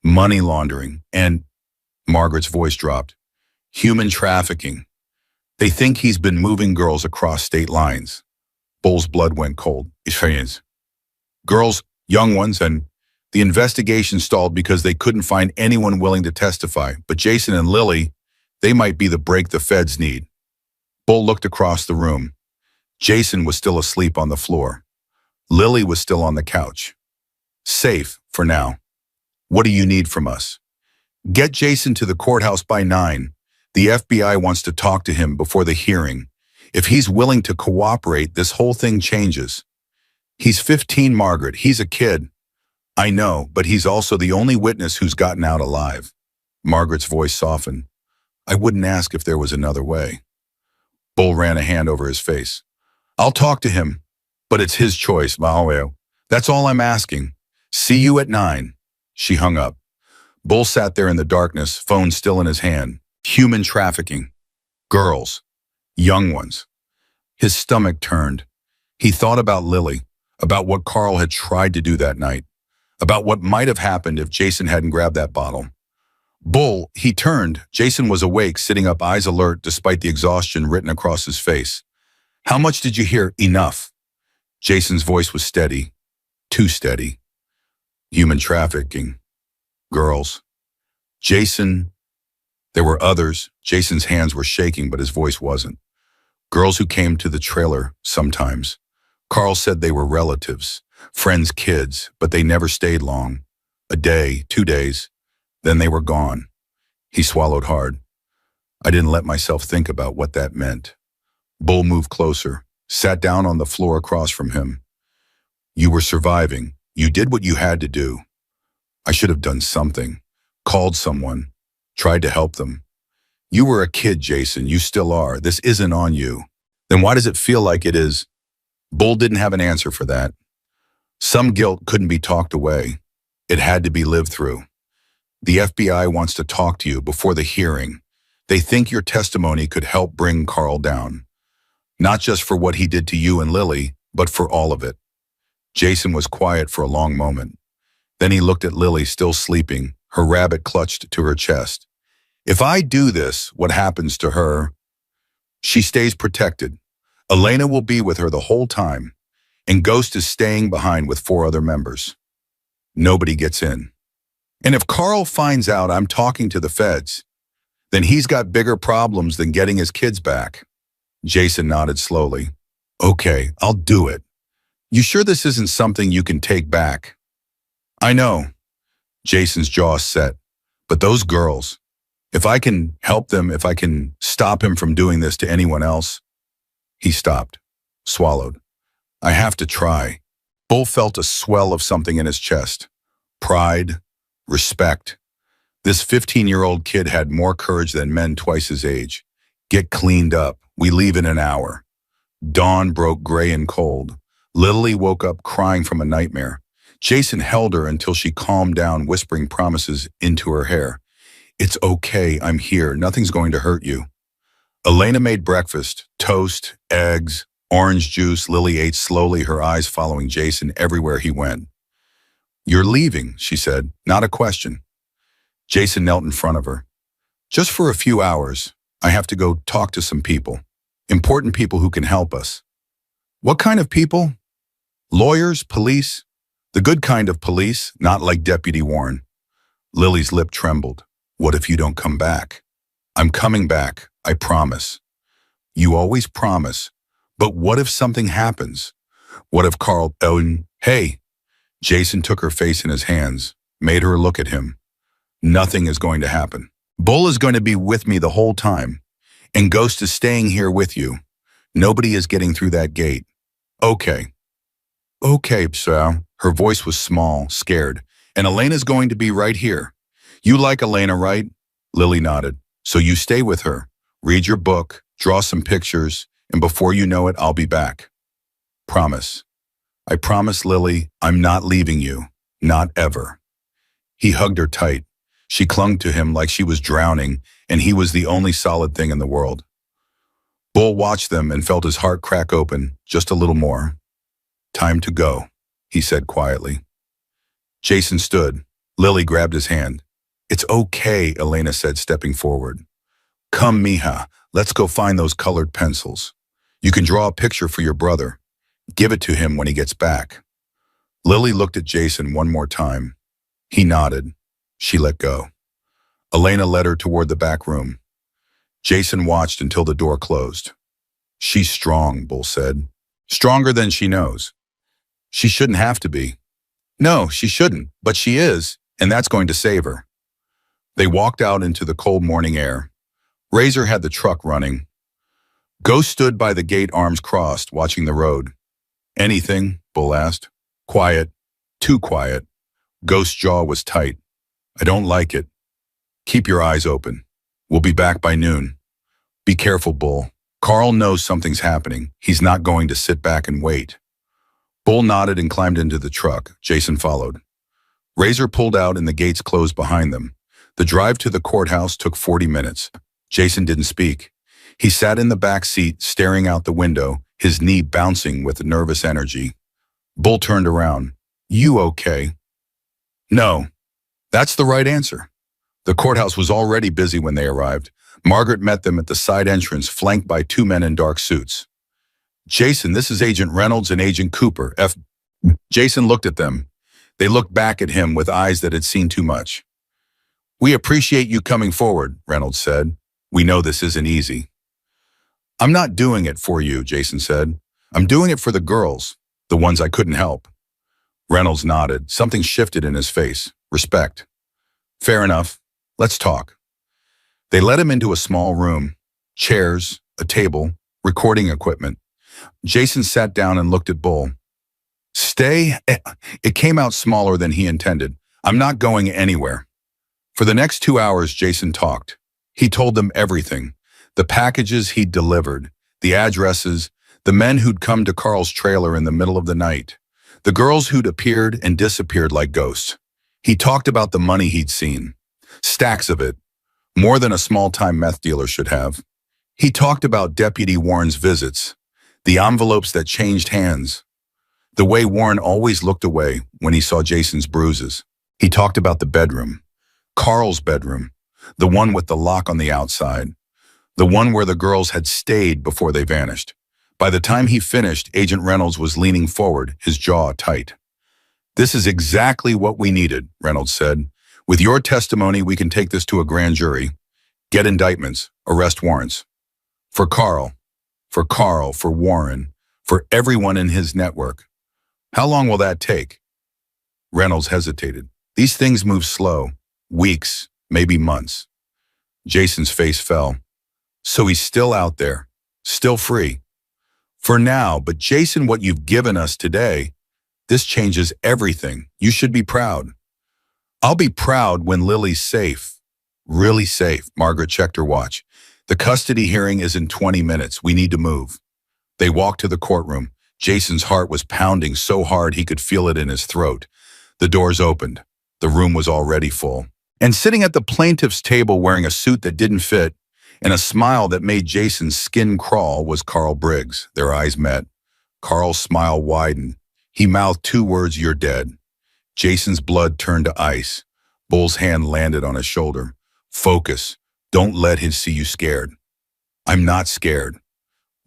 Speaker 1: money laundering, and Margaret's voice dropped. Human trafficking. They think he's been moving girls across state lines. Bull's blood went cold. Girls, young ones, and the investigation stalled because they couldn't find anyone willing to testify. But Jason and Lily, they might be the break the feds need. Bull looked across the room. Jason was still asleep on the floor. Lily was still on the couch. Safe for now. What do you need from us? Get Jason to the courthouse by 9. The FBI wants to talk to him before the hearing. If he's willing to cooperate, this whole thing changes. He's 15, Margaret. He's a kid. I know, but he's also the only witness who's gotten out alive. Margaret's voice softened. I wouldn't ask if there was another way. Bull ran a hand over his face. I'll talk to him, but it's his choice, Mario. That's all I'm asking. See you at 9. She hung up. Bull sat there in the darkness, phone still in his hand. Human trafficking. Girls. Young ones. His stomach turned. He thought about Lily, about what Carl had tried to do that night, about what might have happened if Jason hadn't grabbed that bottle. Bull, he turned. Jason was awake, sitting up, eyes alert despite the exhaustion written across his face. How much did you hear? Enough. Jason's voice was steady. Too steady. Human trafficking. Girls. Jason. There were others. Jason's hands were shaking, but his voice wasn't. Girls who came to the trailer sometimes. Carl said they were relatives, friends' kids, but they never stayed long. A day, 2 days. Then they were gone. He swallowed hard. I didn't let myself think about what that meant. Bull moved closer, sat down on the floor across from him. You were surviving. You did what you had to do. I should have done something. Called someone. Tried to help them. You were a kid, Jason. You still are. This isn't on you. Then why does it feel like it is? Bull didn't have an answer for that. Some guilt couldn't be talked away. It had to be lived through. The FBI wants to talk to you before the hearing. They think your testimony could help bring Carl down. Not just for what he did to you and Lily, but for all of it. Jason was quiet for a long moment. Then he looked at Lily, still sleeping, her rabbit clutched to her chest. If I do this, what happens to her? She stays protected. Elena will be with her the whole time, and Ghost is staying behind with 4 other members. Nobody gets in. And if Carl finds out I'm talking to the feds, then he's got bigger problems than getting his kids back. Jason nodded slowly. Okay, I'll do it. You sure this isn't something you can take back? I know. Jason's jaw set. But those girls, if I can help them, if I can stop him from doing this to anyone else. He stopped, swallowed. I have to try. Bull felt a swell of something in his chest. Pride, respect. This 15-year-old kid had more courage than men twice his age. Get cleaned up. We leave in an hour. Dawn broke gray and cold. Lily woke up crying from a nightmare. Jason held her until she calmed down, whispering promises into her hair. It's okay, I'm here. Nothing's going to hurt you. Elena made breakfast, toast, eggs, orange juice. Lily ate slowly, her eyes following Jason everywhere he went. You're leaving, she said, not a question. Jason knelt in front of her. Just for a few hours, I have to go talk to some people. Important people who can help us. What kind of people? Lawyers, police? The good kind of police, not like Deputy Warren. Lily's lip trembled. What if you don't come back? I'm coming back, I promise. You always promise. But what if something happens? What if Carl... Hey! Jason took her face in his hands, made her look at him. Nothing is going to happen. Bull is going to be with me the whole time, and Ghost is staying here with you. Nobody is getting through that gate. Okay. Okay, sir. Her voice was small, scared. And Elena's going to be right here. You like Elena, right? Lily nodded. So you stay with her. Read your book, draw some pictures, and before you know it, I'll be back. Promise. I promise, Lily, I'm not leaving you. Not ever. He hugged her tight. She clung to him like she was drowning, and he was the only solid thing in the world. Bull watched them and felt his heart crack open just a little more. "Time to go," he said quietly. Jason stood. Lily grabbed his hand. "It's okay," Elena said, stepping forward. "Come, mija, let's go find those colored pencils. You can draw a picture for your brother. Give it to him when he gets back." Lily looked at Jason one more time. He nodded. She let go. Elena led her toward the back room. Jason watched until the door closed. "She's strong," Bull said. "Stronger than she knows. She shouldn't have to be." "No, she shouldn't, but she is, and that's going to save her." They walked out into the cold morning air. Razor had the truck running. Ghost stood by the gate, arms crossed, watching the road. "Anything?" Bull asked. "Quiet. Too quiet." Ghost's jaw was tight. "I don't like it." "Keep your eyes open. We'll be back by noon." "Be careful, Bull. Carl knows something's happening. He's not going to sit back and wait." Bull nodded and climbed into the truck. Jason followed. Razor pulled out and the gates closed behind them. The drive to the courthouse took 40 minutes. Jason didn't speak. He sat in the back seat, staring out the window, his knee bouncing with nervous energy. Bull turned around. "You okay?" "No." That's the right answer. The courthouse was already busy when they arrived. Margaret met them at the side entrance, flanked by two men in dark suits. "Jason, this is Agent Reynolds and Agent Cooper, F." Jason looked at them. They looked back at him with eyes that had seen too much. "We appreciate you coming forward," Reynolds said. "We know this isn't easy." "I'm not doing it for you," Jason said. "I'm doing it for the girls, the ones I couldn't help." Reynolds nodded. Something shifted in his face. Respect. "Fair enough. Let's talk." They led him into a small room. Chairs, a table, recording equipment. Jason sat down and looked at Bull. "Stay?" It came out smaller than he intended. "I'm not going anywhere." For the next 2 hours, Jason talked. He told them everything. The packages he'd delivered, the addresses, the men who'd come to Carl's trailer in the middle of the night, the girls who'd appeared and disappeared like ghosts. He talked about the money he'd seen. Stacks of it. More than a small-time meth dealer should have. He talked about Deputy Warren's visits, the envelopes that changed hands, the way Warren always looked away when he saw Jason's bruises. He talked about the bedroom, Carl's bedroom, the one with the lock on the outside, the one where the girls had stayed before they vanished. By the time he finished, Agent Reynolds was leaning forward, his jaw tight. "This is exactly what we needed," Reynolds said. "With your testimony, we can take this to a grand jury, get indictments, arrest warrants. For Carl, for Warren, for everyone in his network. How long will that take?" Reynolds hesitated. "These things move slow. Weeks, maybe months." Jason's face fell. "So he's still out there, still free." "For now, but Jason, what you've given us today, this changes everything. You should be proud." "I'll be proud when Lily's safe." "Really safe." Margaret checked her watch. "The custody hearing is in 20 minutes. We need to move." They walked to the courtroom. Jason's heart was pounding so hard he could feel it in his throat. The doors opened. The room was already full. And sitting at the plaintiff's table wearing a suit that didn't fit and a smile that made Jason's skin crawl was Carl Briggs. Their eyes met. Carl's smile widened. He mouthed 2 words, "You're dead." Jason's blood turned to ice. Bull's hand landed on his shoulder. "Focus. Don't let him see you scared." "I'm not scared."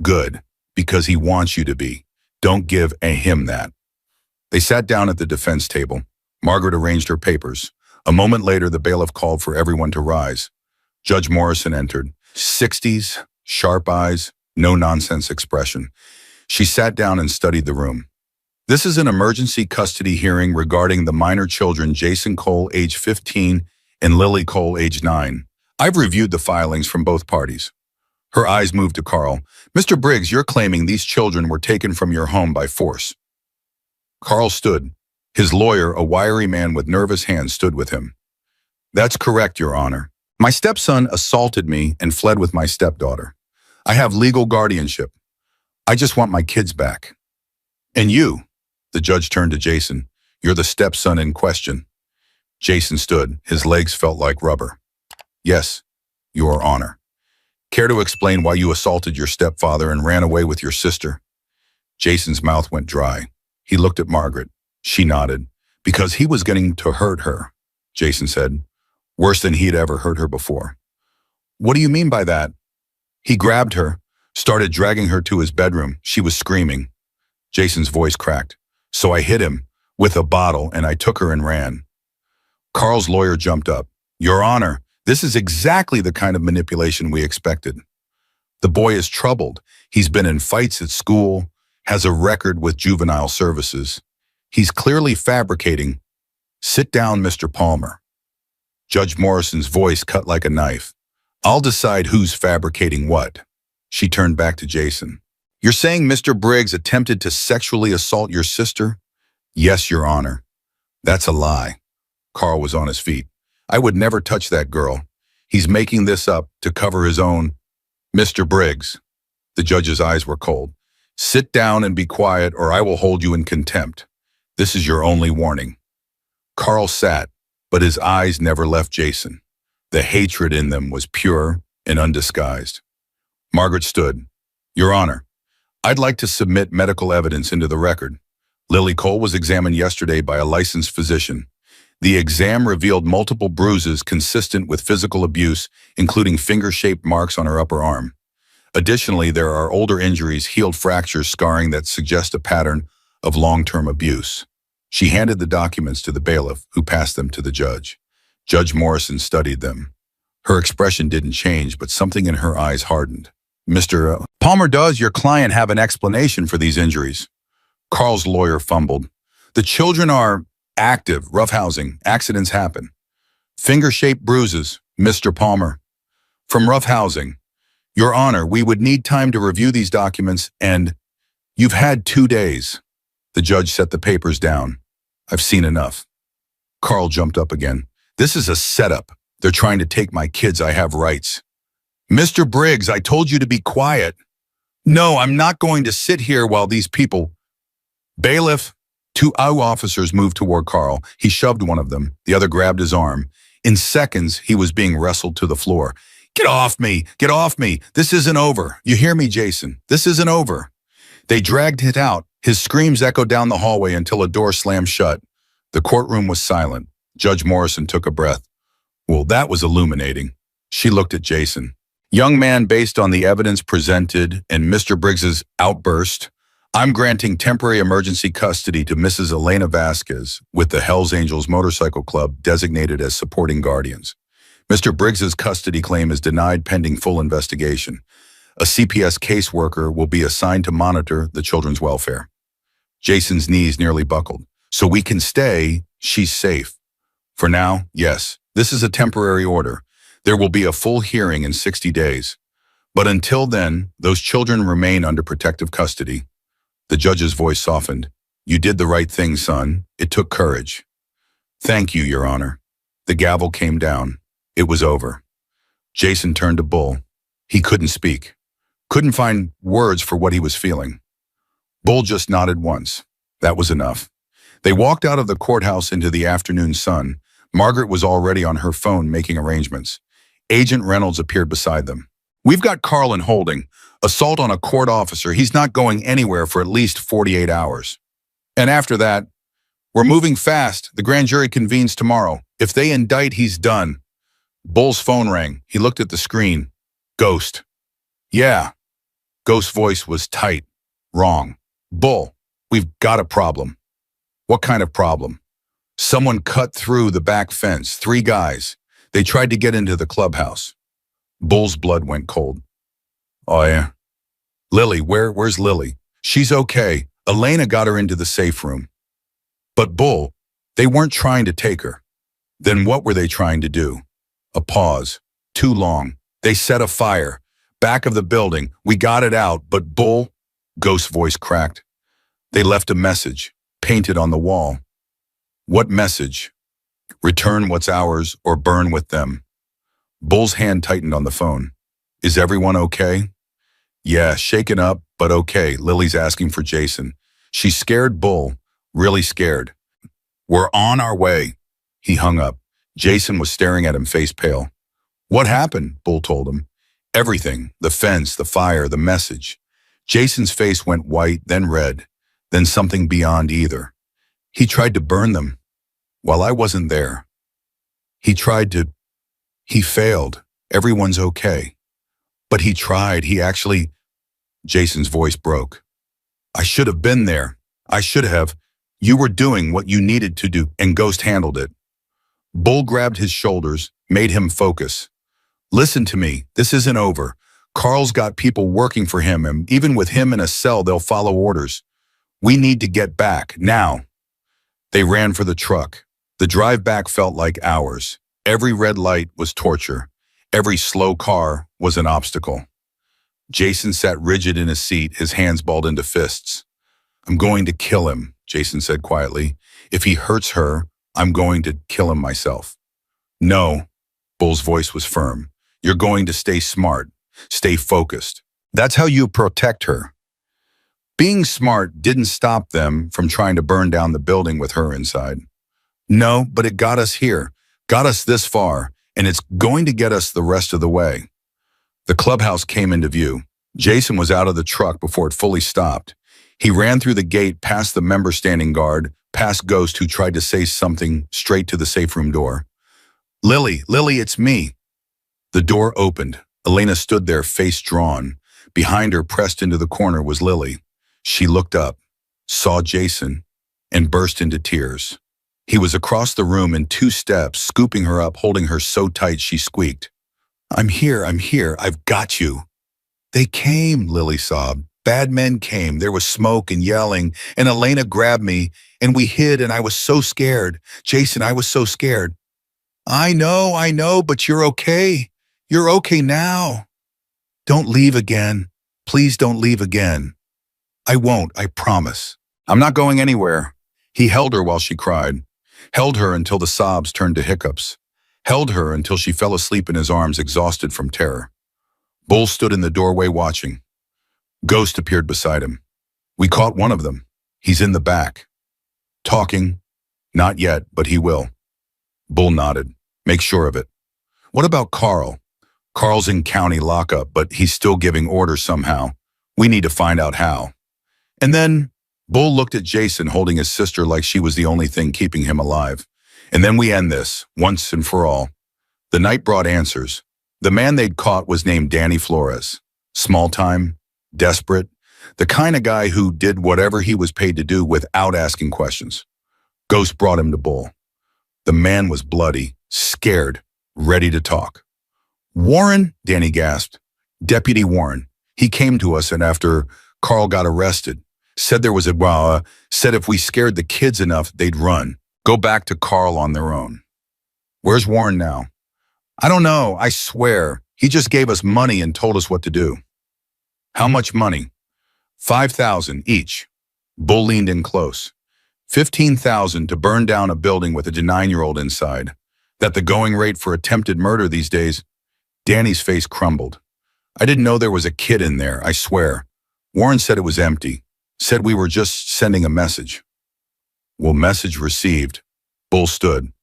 Speaker 1: "Good, because he wants you to be. Don't give him that." They sat down at the defense table. Margaret arranged her papers. A moment later, the bailiff called for everyone to rise. Judge Morrison entered. 60s, sharp eyes, no-nonsense expression. She sat down and studied the room. "This is an emergency custody hearing regarding the minor children Jason Cole, age 15, and Lily Cole, age 9. I've reviewed the filings from both parties." Her eyes moved to Carl. "Mr. Briggs, you're claiming these children were taken from your home by force." Carl stood. His lawyer, a wiry man with nervous hands, stood with him. "That's correct, Your Honor. My stepson assaulted me and fled with my stepdaughter. I have legal guardianship. I just want my kids back." "And you?" The judge turned to Jason. "You're the stepson in question." Jason stood. His legs felt like rubber. Yes, Your Honor. Care to explain why you assaulted your stepfather and ran away with your sister? Jason's mouth went dry. He looked at Margaret. She nodded. Because he was getting to hurt her, Jason said. Worse than he'd ever hurt her before. What do you mean by that? He grabbed her, started dragging her to his bedroom. She was screaming. Jason's voice cracked. So I hit him with a bottle and I took her and ran. Carl's lawyer jumped up. Your Honor, this is exactly the kind of manipulation we expected. The boy is troubled. He's been in fights at school, has a record with juvenile services. He's clearly fabricating. Sit down, Mr. Palmer. Judge Morrison's voice cut like a knife. I'll decide who's fabricating what. She turned back to Jason. You're saying Mr. Briggs attempted to sexually assault your sister? Yes, Your Honor. That's a lie. Carl was on his feet. I would never touch that girl. He's making this up to cover his own. Mr. Briggs. The judge's eyes were cold. Sit down and be quiet or I will hold you in contempt. This is your only warning. Carl sat, but his eyes never left Jason. The hatred in them was pure and undisguised. Margaret stood. Your Honor, I'd like to submit medical evidence into the record. Lily Cole was examined yesterday by a licensed physician. The exam revealed multiple bruises consistent with physical abuse, including finger-shaped marks on her upper arm. Additionally, there are older injuries, healed fractures, scarring that suggest a pattern of long-term abuse. She handed the documents to the bailiff, who passed them to the judge. Judge Morrison studied them. Her expression didn't change, but something in her eyes hardened. Mr. Palmer, does your client have an explanation for these injuries? Carl's lawyer fumbled. The children are active, roughhousing, accidents happen. Finger-shaped bruises, Mr. Palmer. From roughhousing. Your Honor, we would need time to review these documents and you've had 2 days. The judge set the papers down. I've seen enough. Carl jumped up again. This is a setup. They're trying to take my kids. I have rights. Mr. Briggs, I told you to be quiet. No, I'm not going to sit here while these people... Bailiff. 2 officers moved toward Carl. He shoved one of them. The other grabbed his arm. In seconds, he was being wrestled to the floor. Get off me! Get off me! This isn't over. You hear me, Jason? This isn't over. They dragged it out. His screams echoed down the hallway until a door slammed shut. The courtroom was silent. Judge Morrison took a breath. Well, that was illuminating. She looked at Jason. Young man, based on the evidence presented and Mr. Briggs's outburst, I'm granting temporary emergency custody to Mrs. Elena Vasquez with the Hells Angels Motorcycle Club designated as supporting guardians. Mr. Briggs's custody claim is denied pending full investigation. A CPS caseworker will be assigned to monitor the children's welfare. Jason's knees nearly buckled. So we can stay, she's safe. For now, yes, this is a temporary order. There will be a full hearing in 60 days. But until then, those children remain under protective custody. The judge's voice softened. You did the right thing, son. It took courage. Thank you, Your Honor. The gavel came down. It was over. Jason turned to Bull. He couldn't speak. Couldn't find words for what he was feeling. Bull just nodded once. That was enough. They walked out of the courthouse into the afternoon sun. Margaret was already on her phone making arrangements. Agent Reynolds appeared beside them. We've got Carl in holding. Assault on a court officer. He's not going anywhere for at least 48 hours. And after that, we're moving fast. The grand jury convenes tomorrow. If they indict, he's done. Bull's phone rang. He looked at the screen. Ghost. Yeah. Ghost's voice was tight. Wrong. Bull, we've got a problem. What kind of problem? Someone cut through the back fence. 3 guys. They tried to get into the clubhouse. Bull's blood went cold. Oh, yeah. Lily, where's Lily? She's okay. Elena got her into the safe room. But Bull, they weren't trying to take her. Then what were they trying to do? A pause. Too long. They set a fire. Back of the building. We got it out, but Bull, Ghost's voice cracked. They left a message, painted on the wall. What message? Return what's ours or burn with them. Bull's hand tightened on the phone. Is everyone okay? Yeah, shaken up, but okay. Lily's asking for Jason. She's scared, Bull. Really scared. We're on our way. He hung up. Jason was staring at him face pale. What happened? Bull told him. Everything. The fence, the fire, the message. Jason's face went white, then red, then something beyond either. He tried to burn them while I wasn't there. He failed. Everyone's okay. But he tried. Jason's voice broke. I should have been there. I should have. You were doing what you needed to do, and Ghost handled it. Bull grabbed his shoulders, made him focus. Listen to me. This isn't over. Carl's got people working for him, and even with him in a cell, they'll follow orders. We need to get back, now. They ran for the truck. The drive back felt like hours. Every red light was torture. Every slow car was an obstacle. Jason sat rigid in his seat, his hands balled into fists. I'm going to kill him, Jason said quietly. If he hurts her, I'm going to kill him myself. No, Bull's voice was firm. You're going to stay smart, stay focused. That's how you protect her. Being smart didn't stop them from trying to burn down the building with her inside. No, but it got us here, got us this far, and it's going to get us the rest of the way. The clubhouse came into view. Jason was out of the truck before it fully stopped. He ran through the gate, past the member standing guard, past Ghost, who tried to say something, straight to the safe room door. Lily, it's me. The door opened. Elena stood there, face drawn. Behind her, pressed into the corner, was Lily. She looked up, saw Jason, and burst into tears. He was across the room in 2 steps, scooping her up, holding her so tight she squeaked. I'm here, I've got you. They came, Lily sobbed. Bad men came. There was smoke and yelling, and Elena grabbed me, and we hid, and I was so scared. Jason, I was so scared. I know, but you're okay. You're okay now. Don't leave again. Please don't leave again. I won't, I promise. I'm not going anywhere. He held her while she cried. Held her until the sobs turned to hiccups. Held her until she fell asleep in his arms, exhausted from terror. Bull stood in the doorway watching. Ghost appeared beside him. We caught one of them. He's in the back. Talking. Not yet, but he will. Bull nodded. Make sure of it. What about Carl? Carl's in county lockup, but he's still giving orders somehow. We need to find out how. And then Bull looked at Jason, holding his sister like she was the only thing keeping him alive. And then we end this, once and for all. The night brought answers. The man they'd caught was named Danny Flores. Small time, desperate, the kind of guy who did whatever he was paid to do without asking questions. Ghost brought him to Bull. The man was bloody, scared, ready to talk. Warren, Danny gasped. Deputy Warren. He came to us, and after Carl got arrested, said said if we scared the kids enough, they'd run, go back to Carl on their own. Where's Warren now? I don't know, I swear. He just gave us money and told us what to do. How much money? 5,000 each. Bull leaned in close. 15,000 to burn down a building with a 9-year-old inside. That the going rate for attempted murder these days? Danny's face crumbled. I didn't know there was a kid in there, I swear. Warren said it was empty. Said we were just sending a message. Well, message received. Bull stood.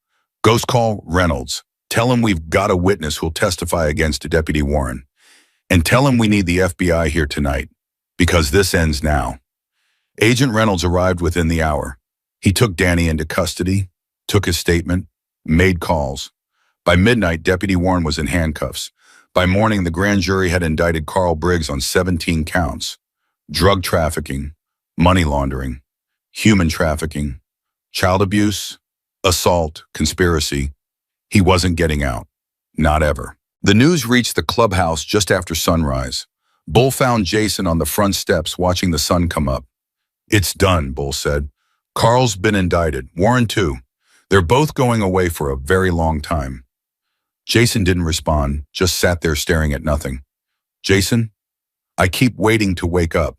Speaker 1: Ghost, call Reynolds. Tell him we've got a witness who'll testify against Deputy Warren. And tell him we need the FBI here tonight, because this ends now. Agent Reynolds arrived within the hour. He took Danny into custody, took his statement, made calls. By midnight, Deputy Warren was in handcuffs. By morning, the grand jury had indicted Carl Briggs on 17 counts. Drug trafficking, money laundering, human trafficking, child abuse, assault, conspiracy. He wasn't getting out. Not ever. The news reached the clubhouse just after sunrise. Bull found Jason on the front steps watching the sun come up. It's done, Bull said. Carl's been indicted. Warren too. They're both going away for a very long time. Jason didn't respond, just sat there staring at nothing. Jason? I keep waiting to wake up.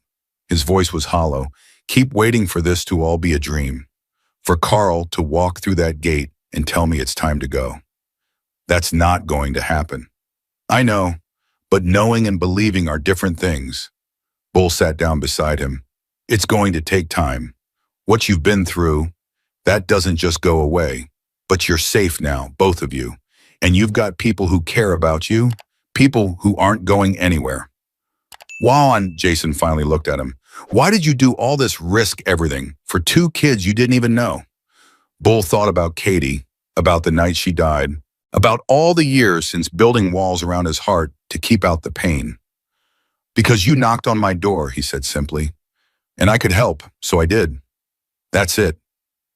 Speaker 1: His voice was hollow. Keep waiting for this to all be a dream. For Carl to walk through that gate and tell me it's time to go. That's not going to happen. I know, but knowing and believing are different things. Bull sat down beside him. It's going to take time. What you've been through, that doesn't just go away, But you're safe now, both of you. And you've got people who care about you, people who aren't going anywhere. Juan, Jason finally looked at him. Why did you do all this risk everything for two kids you didn't even know? Bull thought about Katie, about the night she died, about all the years since building walls around his heart to keep out the pain. Because you knocked on my door, he said simply. And I could help, so I did. That's it.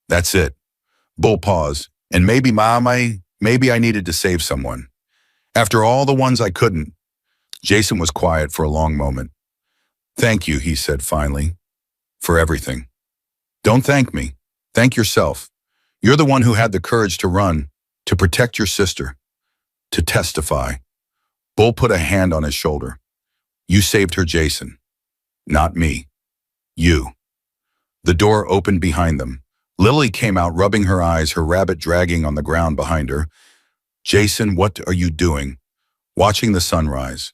Speaker 1: That's it. Bull paused. And maybe I needed to save someone. After all the ones I couldn't. Jason was quiet for a long moment. Thank you, he said finally, for everything. Don't thank me. Thank yourself. You're the one who had the courage to run, to protect your sister, to testify. Bull put a hand on his shoulder. You saved her, Jason. Not me. You. The door opened behind them. Lily came out rubbing her eyes, her rabbit dragging on the ground behind her. Jason, what are you doing? Watching the sunrise.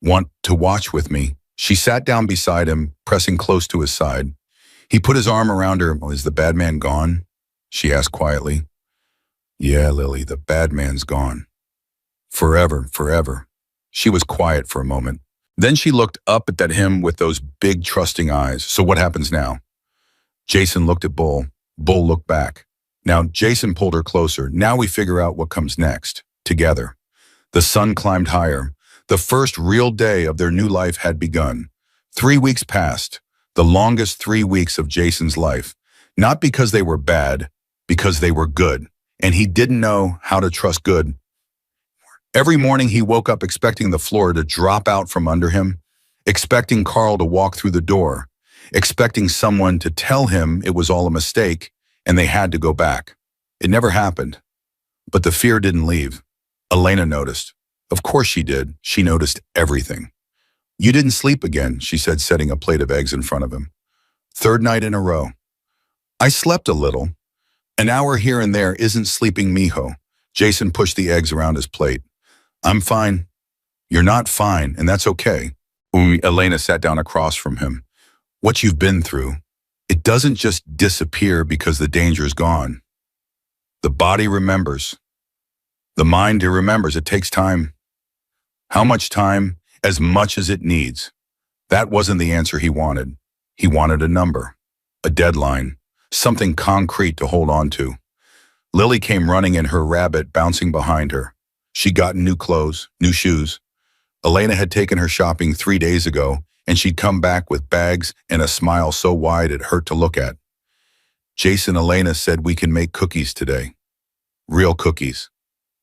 Speaker 1: Want to watch with me? She sat down beside him, pressing close to his side. He put his arm around her. Is the bad man gone? She asked quietly. Yeah, Lily, the bad man's gone. Forever, forever. She was quiet for a moment. Then she looked up at him with those big, trusting eyes. So what happens now? Jason looked at Bull. Bull looked back. Now Jason pulled her closer. Now we figure out what comes next. Together. The sun climbed higher. The first real day of their new life had begun. 3 weeks passed. The longest 3 weeks of Jason's life. Not because they were bad, because they were good. And he didn't know how to trust good. Every morning he woke up expecting the floor to drop out from under him, expecting Carl to walk through the door, expecting someone to tell him it was all a mistake and they had to go back. It never happened. But the fear didn't leave. Elena noticed. Of course she did. She noticed everything. You didn't sleep again, she said, setting a plate of eggs in front of him. Third night in a row. I slept a little. An hour here and there isn't sleeping, mijo. Jason pushed the eggs around his plate. I'm fine. You're not fine, and that's okay. Elena sat down across from him. What you've been through, it doesn't just disappear because the danger's gone. The body remembers. The mind, it remembers. It takes time. How much time? As much as it needs. That wasn't the answer he wanted. He wanted a number, a deadline, something concrete to hold on to. Lily came running in, her rabbit bouncing behind her. She'd gotten new clothes, new shoes. Elena had taken her shopping 3 days ago, and she'd come back with bags and a smile so wide it hurt to look at. Jason, Elena said we can make cookies today. Real cookies.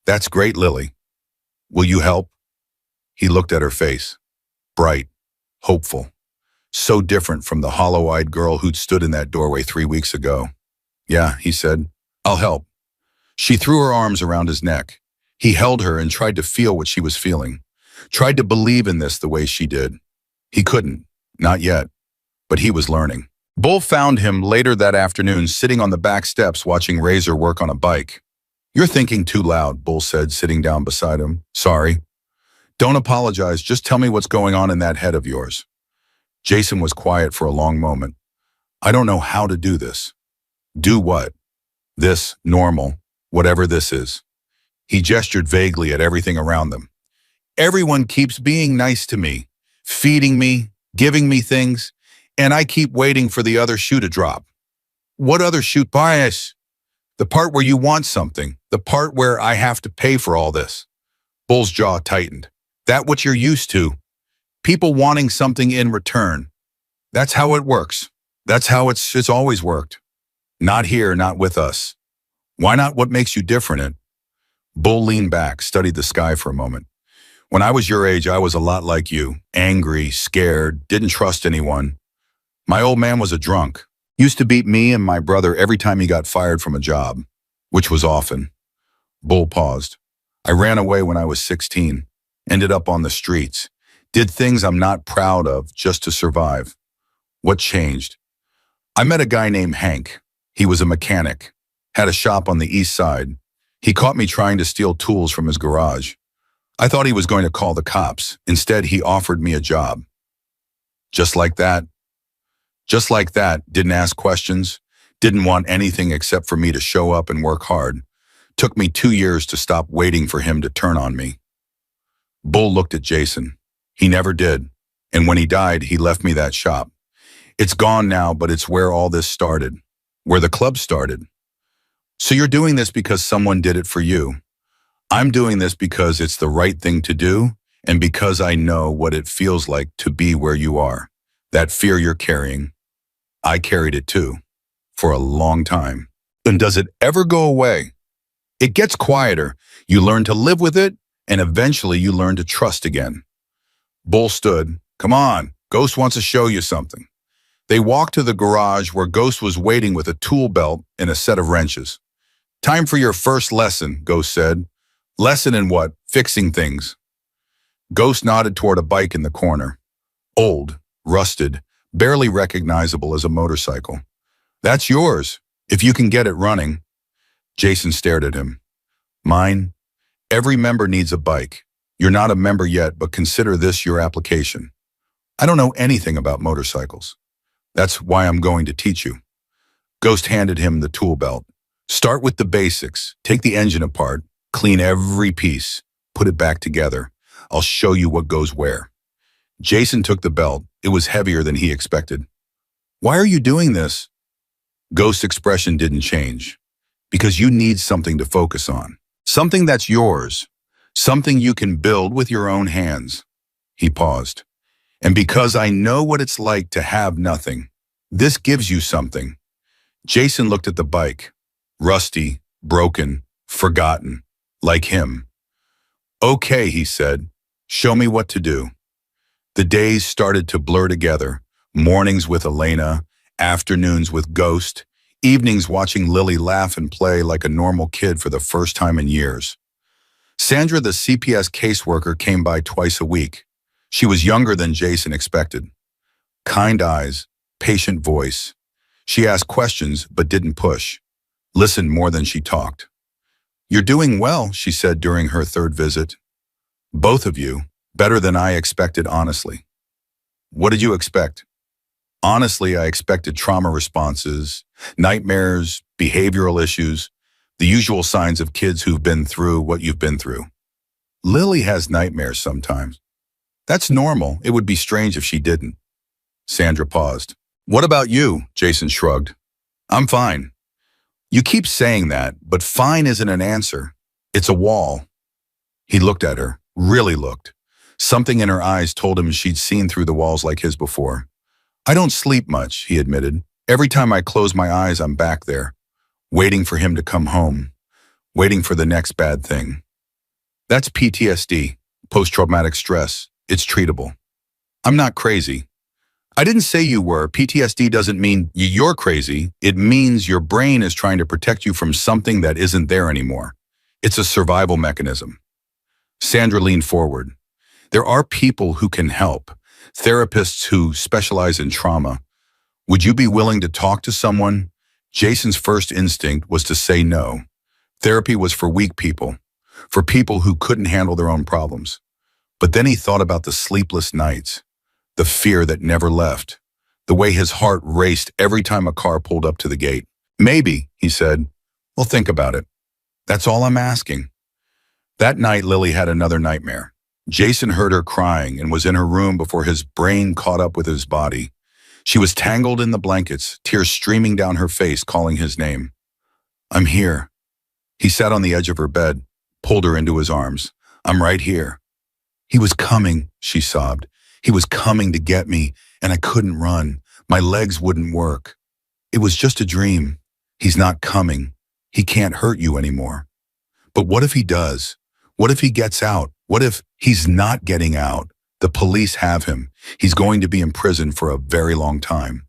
Speaker 1: That's great, Lily. Will you help? He looked at her face. Bright, hopeful. So different from the hollow-eyed girl who'd stood in that doorway 3 weeks ago. Yeah, he said. I'll help. She threw her arms around his neck. He held her and tried to feel what she was feeling. Tried to believe in this the way she did. He couldn't. Not yet. But he was learning. Bull found him later that afternoon sitting on the back steps watching Razor work on a bike. You're thinking too loud, Bull said, sitting down beside him. Sorry. Don't apologize. Just tell me what's going on in that head of yours. Jason was quiet for a long moment. I don't know how to do this. Do what? This, normal, whatever this is. He gestured vaguely at everything around them. Everyone keeps being nice to me, feeding me, giving me things, and I keep waiting for the other shoe to drop. What other shoe? Bias. The part where you want something, the part where I have to pay for all this. Bull's jaw tightened. That what you're used to. People wanting something in return. That's how it works. That's how it's always worked. Not here, not with us. Why not? What makes you different? Bull leaned back, studied the sky for a moment. When I was your age, I was a lot like you. Angry, scared, didn't trust anyone. My old man was a drunk. Used to beat me and my brother every time he got fired from a job, which was often. Bull paused. I ran away when I was 16. Ended up on the streets. Did things I'm not proud of just to survive. What changed? I met a guy named Hank. He was a mechanic. Had a shop on the east side. He caught me trying to steal tools from his garage. I thought he was going to call the cops. Instead, he offered me a job. Just like that. Just like that. Didn't ask questions. Didn't want anything except for me to show up and work hard. Took me 2 years to stop waiting for him to turn on me. Bull looked at Jason. He never did. And when he died, he left me that shop. It's gone now, but it's where all this started. Where the club started. So you're doing this because someone did it for you. I'm doing this because it's the right thing to do and because I know what it feels like to be where you are. That fear you're carrying, I carried it too, for a long time. And does it ever go away? It gets quieter. You learn to live with it, and eventually you learn to trust again. Bull stood. Come on, Ghost wants to show you something. They walked to the garage where Ghost was waiting with a tool belt and a set of wrenches. Time for your first lesson, Ghost said. Lesson in what? Fixing things. Ghost nodded toward a bike in the corner. Old, rusted, barely recognizable as a motorcycle. That's yours, if you can get it running. Jason stared at him. Mine? Every member needs a bike. You're not a member yet, but consider this your application. I don't know anything about motorcycles. That's why I'm going to teach you. Ghost handed him the tool belt. Start with the basics. Take the engine apart. Clean every piece. Put it back together. I'll show you what goes where. Jason took the belt. It was heavier than he expected. Why are you doing this? Ghost's expression didn't change. Because you need something to focus on. Something that's yours. Something you can build with your own hands. He paused. And because I know what it's like to have nothing, this gives you something. Jason looked at the bike. Rusty, broken, forgotten, like him. Okay, he said. Show me what to do. The days started to blur together. Mornings with Elena, afternoons with Ghost, evenings watching Lily laugh and play like a normal kid for the first time in years. Sandra, the CPS caseworker, came by twice a week. She was younger than Jason expected. Kind eyes, patient voice. She asked questions but didn't push. Listened more than she talked. You're doing well, she said during her third visit. Both of you, better than I expected, honestly. What did you expect? Honestly, I expected trauma responses, nightmares, behavioral issues, the usual signs of kids who've been through what you've been through. Lily has nightmares sometimes. That's normal. It would be strange if she didn't. Sandra paused. What about you? Jason shrugged. I'm fine. You keep saying that, but fine isn't an answer. It's a wall. He looked at her, really looked. Something in her eyes told him she'd seen through the walls like his before. I don't sleep much, he admitted. Every time I close my eyes, I'm back there, waiting for him to come home, waiting for the next bad thing. That's PTSD, post-traumatic stress. It's treatable. I'm not crazy. I didn't say you were. PTSD doesn't mean you're crazy. It means your brain is trying to protect you from something that isn't there anymore. It's a survival mechanism. Sandra leaned forward. There are people who can help, therapists who specialize in trauma. Would you be willing to talk to someone? Jason's first instinct was to say no. Therapy was for weak people, for people who couldn't handle their own problems. But then he thought about the sleepless nights, the fear that never left, the way his heart raced every time a car pulled up to the gate. Maybe, he said. Well, think about it. That's all I'm asking. That night, Lily had another nightmare. Jason heard her crying and was in her room before his brain caught up with his body. She was tangled in the blankets, tears streaming down her face, calling his name. I'm here. He sat on the edge of her bed, pulled her into his arms. I'm right here. He was coming, she sobbed. He was coming to get me, and I couldn't run. My legs wouldn't work. It was just a dream. He's not coming. He can't hurt you anymore. But what if he does? What if he gets out? What if he's not getting out? The police have him. He's going to be in prison for a very long time.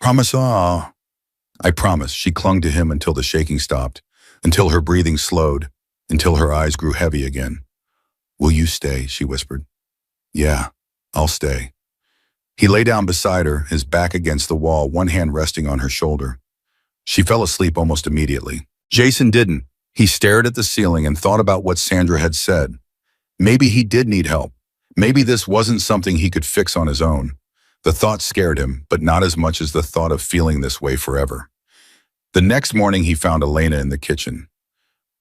Speaker 1: Promise? I promise. She clung to him until the shaking stopped, until her breathing slowed, until her eyes grew heavy again. Will you stay? She whispered. Yeah, I'll stay. He lay down beside her, his back against the wall, one hand resting on her shoulder. She fell asleep almost immediately. Jason didn't. He stared at the ceiling and thought about what Sandra had said. Maybe he did need help. Maybe this wasn't something he could fix on his own. The thought scared him, but not as much as the thought of feeling this way forever. The next morning, he found Elena in the kitchen.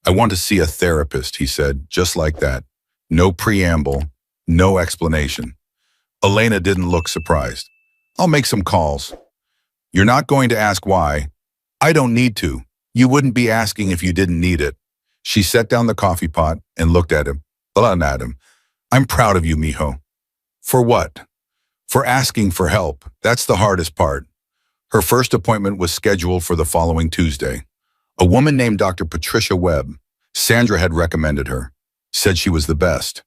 Speaker 1: I want to see a therapist, he said, just like that. No preamble, no explanation. Elena didn't look surprised. I'll make some calls. You're not going to ask why. I don't need to. You wouldn't be asking if you didn't need it. She set down the coffee pot and looked at him. I'm proud of you, mijo. For what? For asking for help. That's the hardest part. Her first appointment was scheduled for the following Tuesday. A woman named Dr. Patricia Webb. Sandra had recommended her. Said she was the best.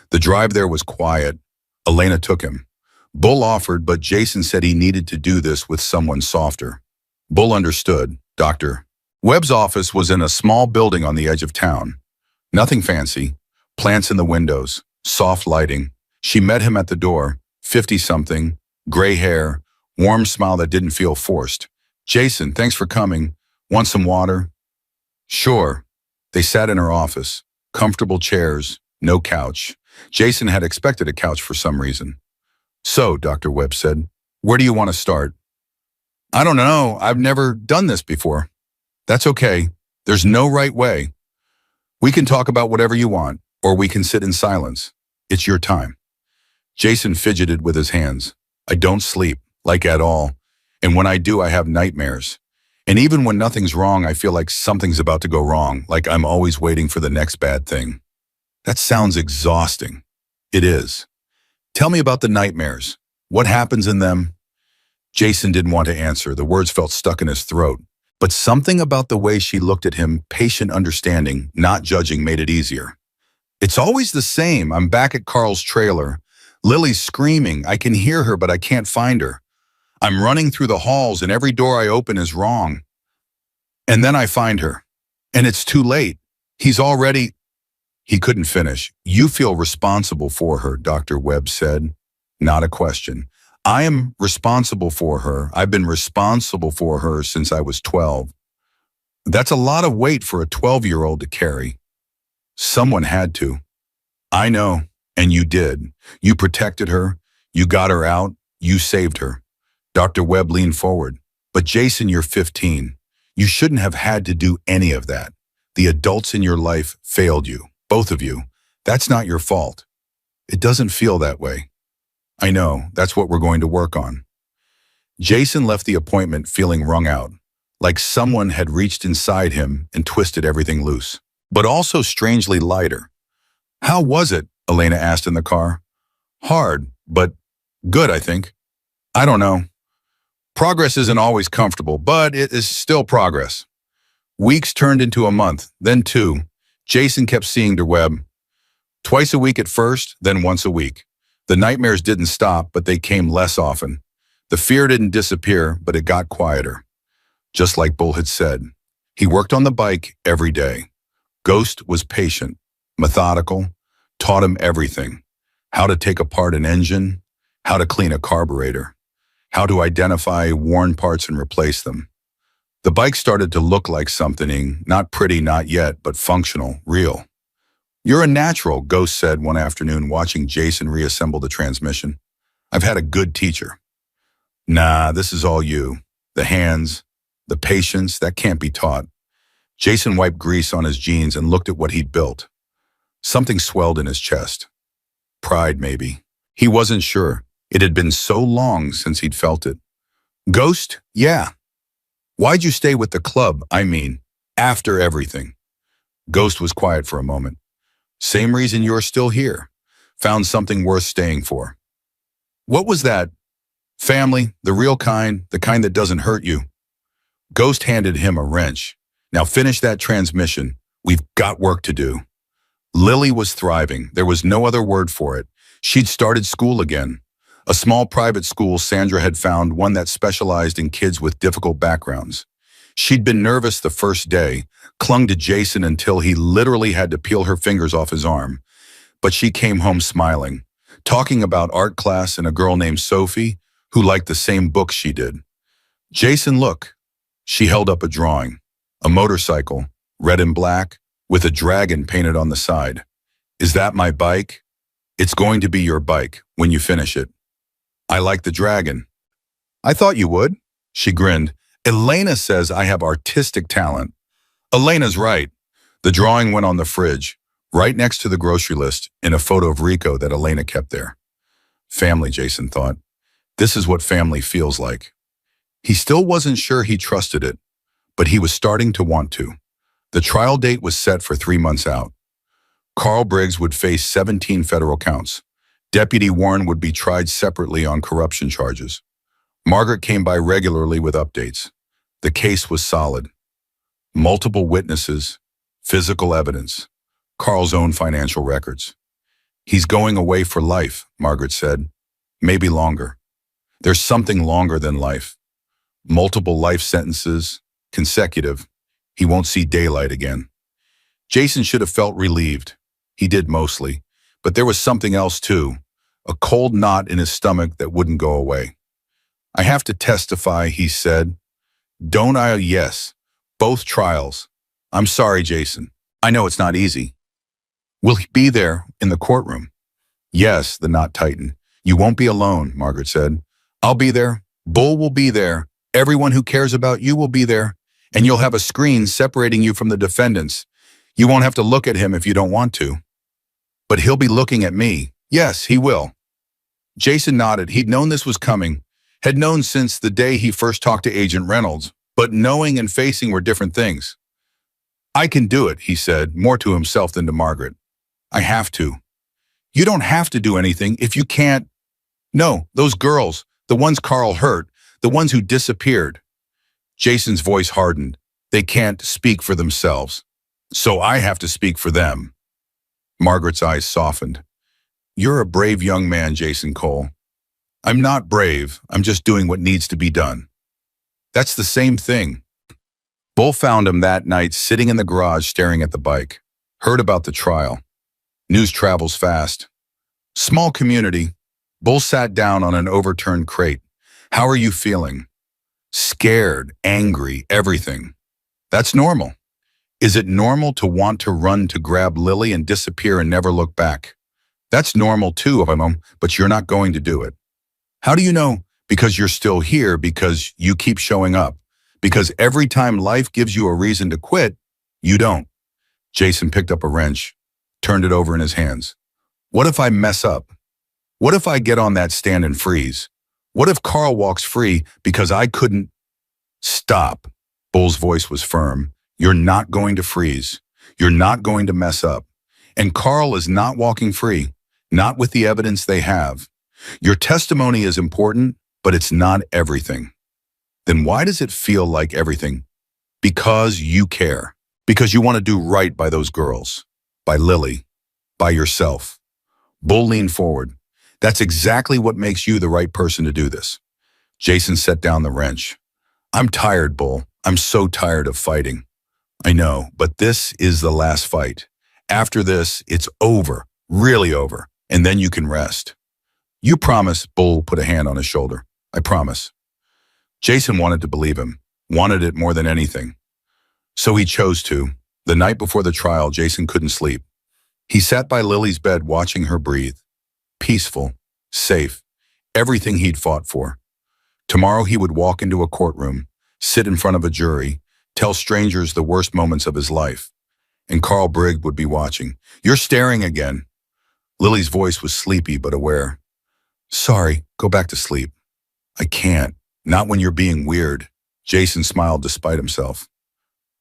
Speaker 1: The drive there was quiet. Elena took him. Bull offered, but Jason said he needed to do this with someone softer. Bull understood. Dr. Webb's office was in a small building on the edge of town. Nothing fancy. Plants in the windows. Soft lighting. She met him at the door. 50-something. Gray hair. Warm smile that didn't feel forced. Jason, thanks for coming. Want some water? Sure. They sat in her office. Comfortable chairs. No couch. Jason had expected a couch for some reason. So, Dr. Webb said, where do you want to start? I don't know. I've never done this before. That's okay. There's no right way. We can talk about whatever you want, or we can sit in silence. It's your time. Jason fidgeted with his hands. I don't sleep, like at all. And when I do, I have nightmares. And even when nothing's wrong, I feel like something's about to go wrong, like I'm always waiting for the next bad thing. That sounds exhausting. It is. Tell me about the nightmares. What happens in them? Jason didn't want to answer. The words felt stuck in his throat. But something about the way she looked at him, patient understanding, not judging, made it easier. It's always the same. I'm back at Carl's trailer. Lily's screaming. I can hear her, but I can't find her. I'm running through the halls, and every door I open is wrong. And then I find her. And it's too late. He's already... He couldn't finish. You feel responsible for her, Dr. Webb said. Not a question. I am responsible for her. I've been responsible for her since I was 12. That's a lot of weight for a 12-year-old to carry. Someone had to. I know, and you did. You protected her. You got her out. You saved her. Dr. Webb leaned forward. But Jason, you're 15. You shouldn't have had to do any of that. The adults in your life failed you. Both of you. That's not your fault. It doesn't feel that way. I know, that's what we're going to work on. Jason left the appointment feeling wrung out, like someone had reached inside him and twisted everything loose, but also strangely lighter. How was it? Elena asked in the car. Hard, but good, I think. I don't know. Progress isn't always comfortable, but it is still progress. Weeks turned into a month, then 2. Jason kept seeing Webb. Twice a week at first, then once a week. The nightmares didn't stop, but they came less often. The fear didn't disappear, but it got quieter. Just like Bull had said, he worked on the bike every day. Ghost was patient, methodical, taught him everything. How to take apart an engine, how to clean a carburetor, how to identify worn parts and replace them. The bike started to look like something, not pretty, not yet, but functional, real. You're a natural, Ghost said one afternoon watching Jason reassemble the transmission. I've had a good teacher. Nah, this is all you. The hands, the patience, that can't be taught. Jason wiped grease on his jeans and looked at what he'd built. Something swelled in his chest. Pride, maybe. He wasn't sure. It had been so long since he'd felt it. Ghost? Yeah. Why'd you stay with the club, after everything? Ghost was quiet for a moment. Same reason you're still here. Found something worth staying for. What was that? Family, the real kind, the kind that doesn't hurt you. Ghost handed him a wrench. Now finish that transmission. We've got work to do. Lily was thriving. There was no other word for it. She'd started school again. A small private school Sandra had found, one that specialized in kids with difficult backgrounds. She'd been nervous the first day, clung to Jason until he literally had to peel her fingers off his arm. But she came home smiling, talking about art class and a girl named Sophie who liked the same books she did. Jason, look. She held up a drawing. A motorcycle, red and black, with a dragon painted on the side. Is that my bike? It's going to be your bike when you finish it. I like the dragon. I thought you would. She grinned. Elena says I have artistic talent. Elena's right. The drawing went on the fridge, right next to the grocery list, in a photo of Rico that Elena kept there. Family, Jason thought. This is what family feels like. He still wasn't sure he trusted it, but he was starting to want to. The trial date was set for 3 months out. Carl Briggs would face 17 federal counts. Deputy Warren would be tried separately on corruption charges. Margaret came by regularly with updates. The case was solid. Multiple witnesses, physical evidence, Carl's own financial records. He's going away for life, Margaret said. Maybe longer. There's something longer than life. Multiple life sentences, consecutive. He won't see daylight again. Jason should have felt relieved. He did mostly. But there was something else too. A cold knot in his stomach that wouldn't go away. I have to testify, he said. Don't I? Yes. Both trials. I'm sorry, Jason. I know it's not easy. Will he be there in the courtroom? Yes, the knot tightened. You won't be alone, Margaret said. I'll be there. Bull will be there. Everyone who cares about you will be there. And you'll have a screen separating you from the defendants. You won't have to look at him if you don't want to. But he'll be looking at me. Yes, he will. Jason nodded. He'd known this was coming. Had known since the day he first talked to Agent Reynolds. But knowing and facing were different things. I can do it, he said, more to himself than to Margaret. I have to. You don't have to do anything if you can't. No, those girls, the ones Carl hurt, the ones who disappeared. Jason's voice hardened. They can't speak for themselves. So I have to speak for them. Margaret's eyes softened. You're a brave young man, Jason Cole. I'm not brave. I'm just doing what needs to be done. That's the same thing. Bull found him that night sitting in the garage staring at the bike. Heard about the trial. News travels fast. Small community. Bull sat down on an overturned crate. How are you feeling? Scared, angry, everything. That's normal. Is it normal to want to run to grab Lily and disappear and never look back? That's normal too, but you're not going to do it. How do you know? Because you're still here, because you keep showing up. Because every time life gives you a reason to quit, you don't. Jason picked up a wrench, turned it over in his hands. What if I mess up? What if I get on that stand and freeze? What if Carl walks free because I couldn't? Stop. Bull's voice was firm. You're not going to freeze. You're not going to mess up. And Carl is not walking free, not with the evidence they have. Your testimony is important, but it's not everything. Then why does it feel like everything? Because you care. Because you want to do right by those girls. By Lily. By yourself. Bull leaned forward. That's exactly what makes you the right person to do this. Jason set down the wrench. I'm tired, Bull. I'm so tired of fighting. I know, but this is the last fight. After this, it's over. Really over. And then you can rest. You promise, Bull put a hand on his shoulder. I promise. Jason wanted to believe him, wanted it more than anything. So he chose to. The night before the trial, Jason couldn't sleep. He sat by Lily's bed watching her breathe. Peaceful, safe, everything he'd fought for. Tomorrow he would walk into a courtroom, sit in front of a jury, tell strangers the worst moments of his life. And Carl Briggs would be watching. You're staring again. Lily's voice was sleepy but aware. Sorry, go back to sleep. I can't. Not when you're being weird. Jason smiled despite himself.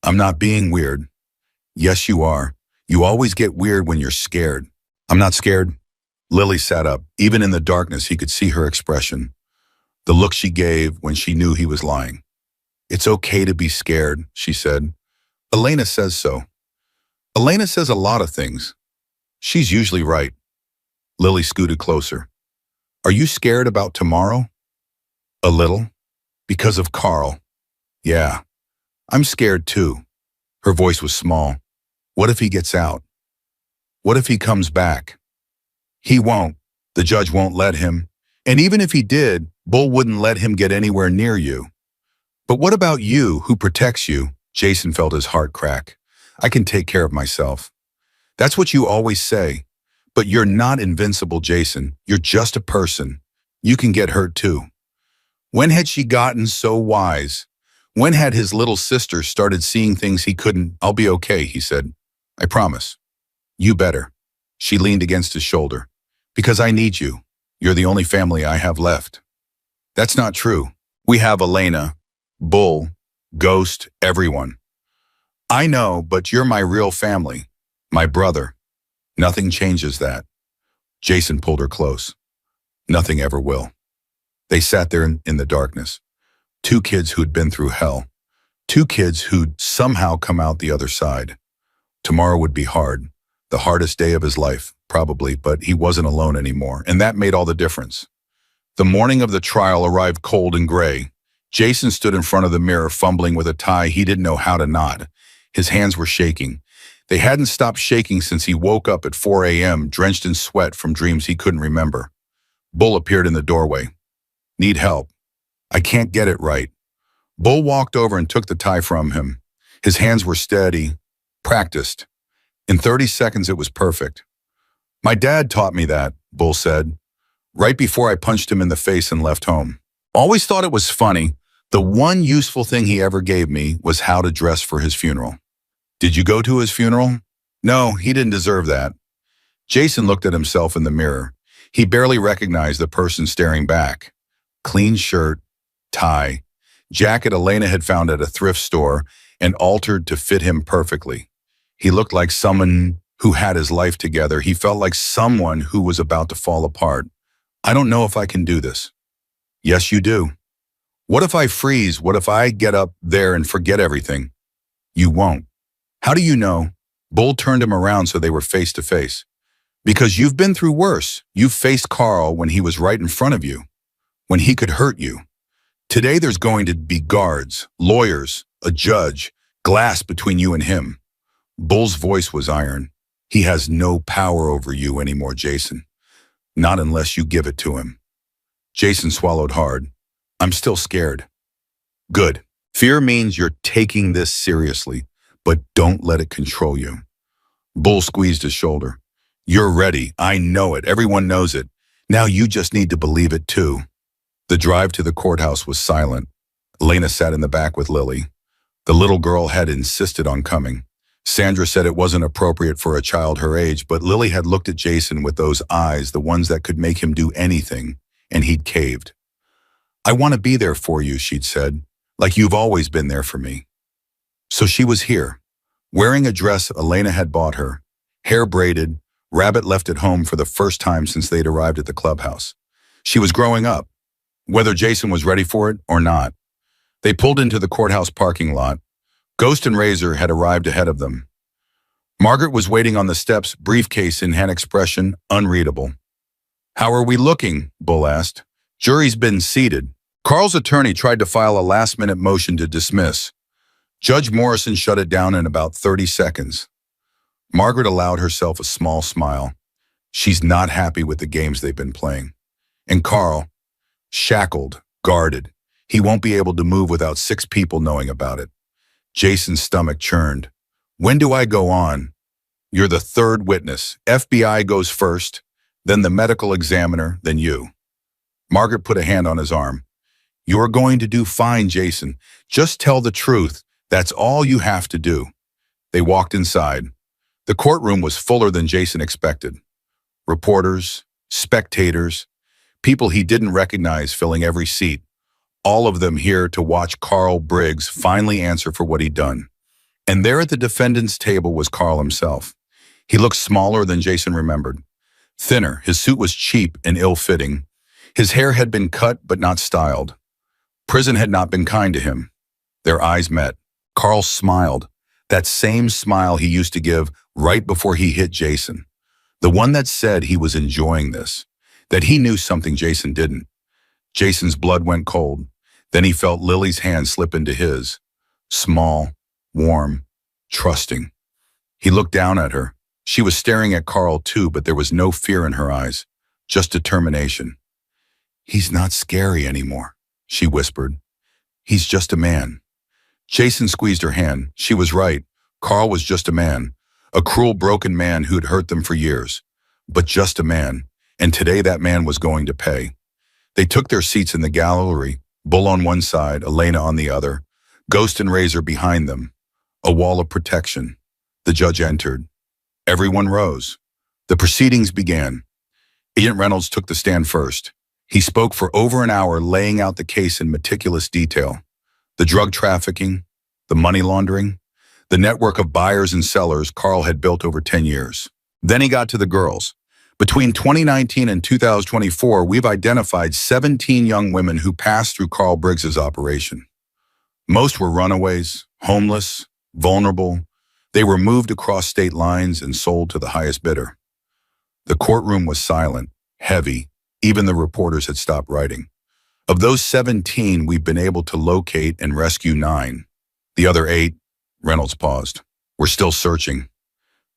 Speaker 1: I'm not being weird. Yes, you are. You always get weird when you're scared. I'm not scared. Lily sat up. Even in the darkness, he could see her expression. The look she gave when she knew he was lying. It's okay to be scared, she said. Elena says so. Elena says a lot of things. She's usually right. Lily scooted closer. Are you scared about tomorrow? A little. Because of Carl. Yeah. I'm scared too. Her voice was small. What if he gets out? What if he comes back? He won't. The judge won't let him. And even if he did, Bull wouldn't let him get anywhere near you. But what about you, who protects you? Jason felt his heart crack. I can take care of myself. That's what you always say. But you're not invincible, Jason. You're just a person. You can get hurt too. When had she gotten so wise? When had his little sister started seeing things he couldn't? I'll be okay, he said. I promise. You better. She leaned against his shoulder. Because I need you. You're the only family I have left. That's not true. We have Elena, Bull, Ghost, everyone. I know, but you're my real family. My brother. Nothing changes that. Jason pulled her close. Nothing ever will. They sat there in the darkness. Two kids who'd been through hell. Two kids who'd somehow come out the other side. Tomorrow would be hard. The hardest day of his life, probably, but he wasn't alone anymore, and that made all the difference. The morning of the trial arrived cold and gray. Jason stood in front of the mirror, fumbling with a tie he didn't know how to knot. His hands were shaking. They hadn't stopped shaking since he woke up at 4 a.m., drenched in sweat from dreams he couldn't remember. Bull appeared in the doorway. Need help. I can't get it right. Bull walked over and took the tie from him. His hands were steady, practiced. In 30 seconds, it was perfect. My dad taught me that, Bull said, right before I punched him in the face and left home. Always thought it was funny. The one useful thing he ever gave me was how to dress for his funeral. Did you go to his funeral? No, he didn't deserve that. Jason looked at himself in the mirror. He barely recognized the person staring back. Clean shirt, tie, jacket Elena had found at a thrift store and altered to fit him perfectly. He looked like someone who had his life together. He felt like someone who was about to fall apart. I don't know if I can do this. Yes, you do. What if I freeze? What if I get up there and forget everything? You won't. How do you know? Bull turned him around so they were face to face. Because you've been through worse. You faced Carl when he was right in front of you, when he could hurt you. Today there's going to be guards, lawyers, a judge, glass between you and him. Bull's voice was iron. He has no power over you anymore, Jason. Not unless you give it to him. Jason swallowed hard. I'm still scared. Good. Fear means you're taking this seriously, but don't let it control you. Bull squeezed his shoulder. You're ready. I know it. Everyone knows it. Now you just need to believe it too. The drive to the courthouse was silent. Elena sat in the back with Lily. The little girl had insisted on coming. Sandra said it wasn't appropriate for a child her age, but Lily had looked at Jason with those eyes, the ones that could make him do anything, and he'd caved. I want to be there for you, she'd said, like you've always been there for me. So she was here, wearing a dress Elena had bought her, hair braided, rabbit left at home for the first time since they'd arrived at the clubhouse. She was growing up, whether Jason was ready for it or not. They pulled into the courthouse parking lot. Ghost and Razor had arrived ahead of them. Margaret was waiting on the steps, briefcase in hand, expression unreadable. How are we looking? Bull asked. Jury's been seated. Carl's attorney tried to file a last-minute motion to dismiss. Judge Morrison shut it down in about 30 seconds. Margaret allowed herself a small smile. She's not happy with the games they've been playing. And Carl, shackled, guarded. He won't be able to move without 6 people knowing about it. Jason's stomach churned. When do I go on? You're the third witness. FBI goes first, then the medical examiner, then you. Margaret put a hand on his arm. You're going to do fine, Jason. Just tell the truth. That's all you have to do. They walked inside. The courtroom was fuller than Jason expected. Reporters, spectators, people he didn't recognize filling every seat. All of them here to watch Carl Briggs finally answer for what he'd done. And there at the defendant's table was Carl himself. He looked smaller than Jason remembered. Thinner, his suit was cheap and ill-fitting. His hair had been cut but not styled. Prison had not been kind to him. Their eyes met. Carl smiled, that same smile he used to give right before he hit Jason. The one that said he was enjoying this, that he knew something Jason didn't. Jason's blood went cold. Then he felt Lily's hand slip into his. Small, warm, trusting. He looked down at her. She was staring at Carl too, but there was no fear in her eyes, just determination. He's not scary anymore, she whispered. He's just a man. Jason squeezed her hand. She was right. Carl was just a man. A cruel, broken man who'd hurt them for years. But just a man. And today that man was going to pay. They took their seats in the gallery, Bull on one side, Elena on the other, Ghost and Razor behind them. A wall of protection. The judge entered. Everyone rose. The proceedings began. Agent Reynolds took the stand first. He spoke for over an hour, laying out the case in meticulous detail. The drug trafficking, the money laundering, the network of buyers and sellers Carl had built over 10 years. Then he got to the girls. Between 2019 and 2024, we've identified 17 young women who passed through Carl Briggs's operation. Most were runaways, homeless, vulnerable. They were moved across state lines and sold to the highest bidder. The courtroom was silent, heavy. Even the reporters had stopped writing. Of those 17, we've been able to locate and rescue 9. The other 8, Reynolds paused. We're still searching.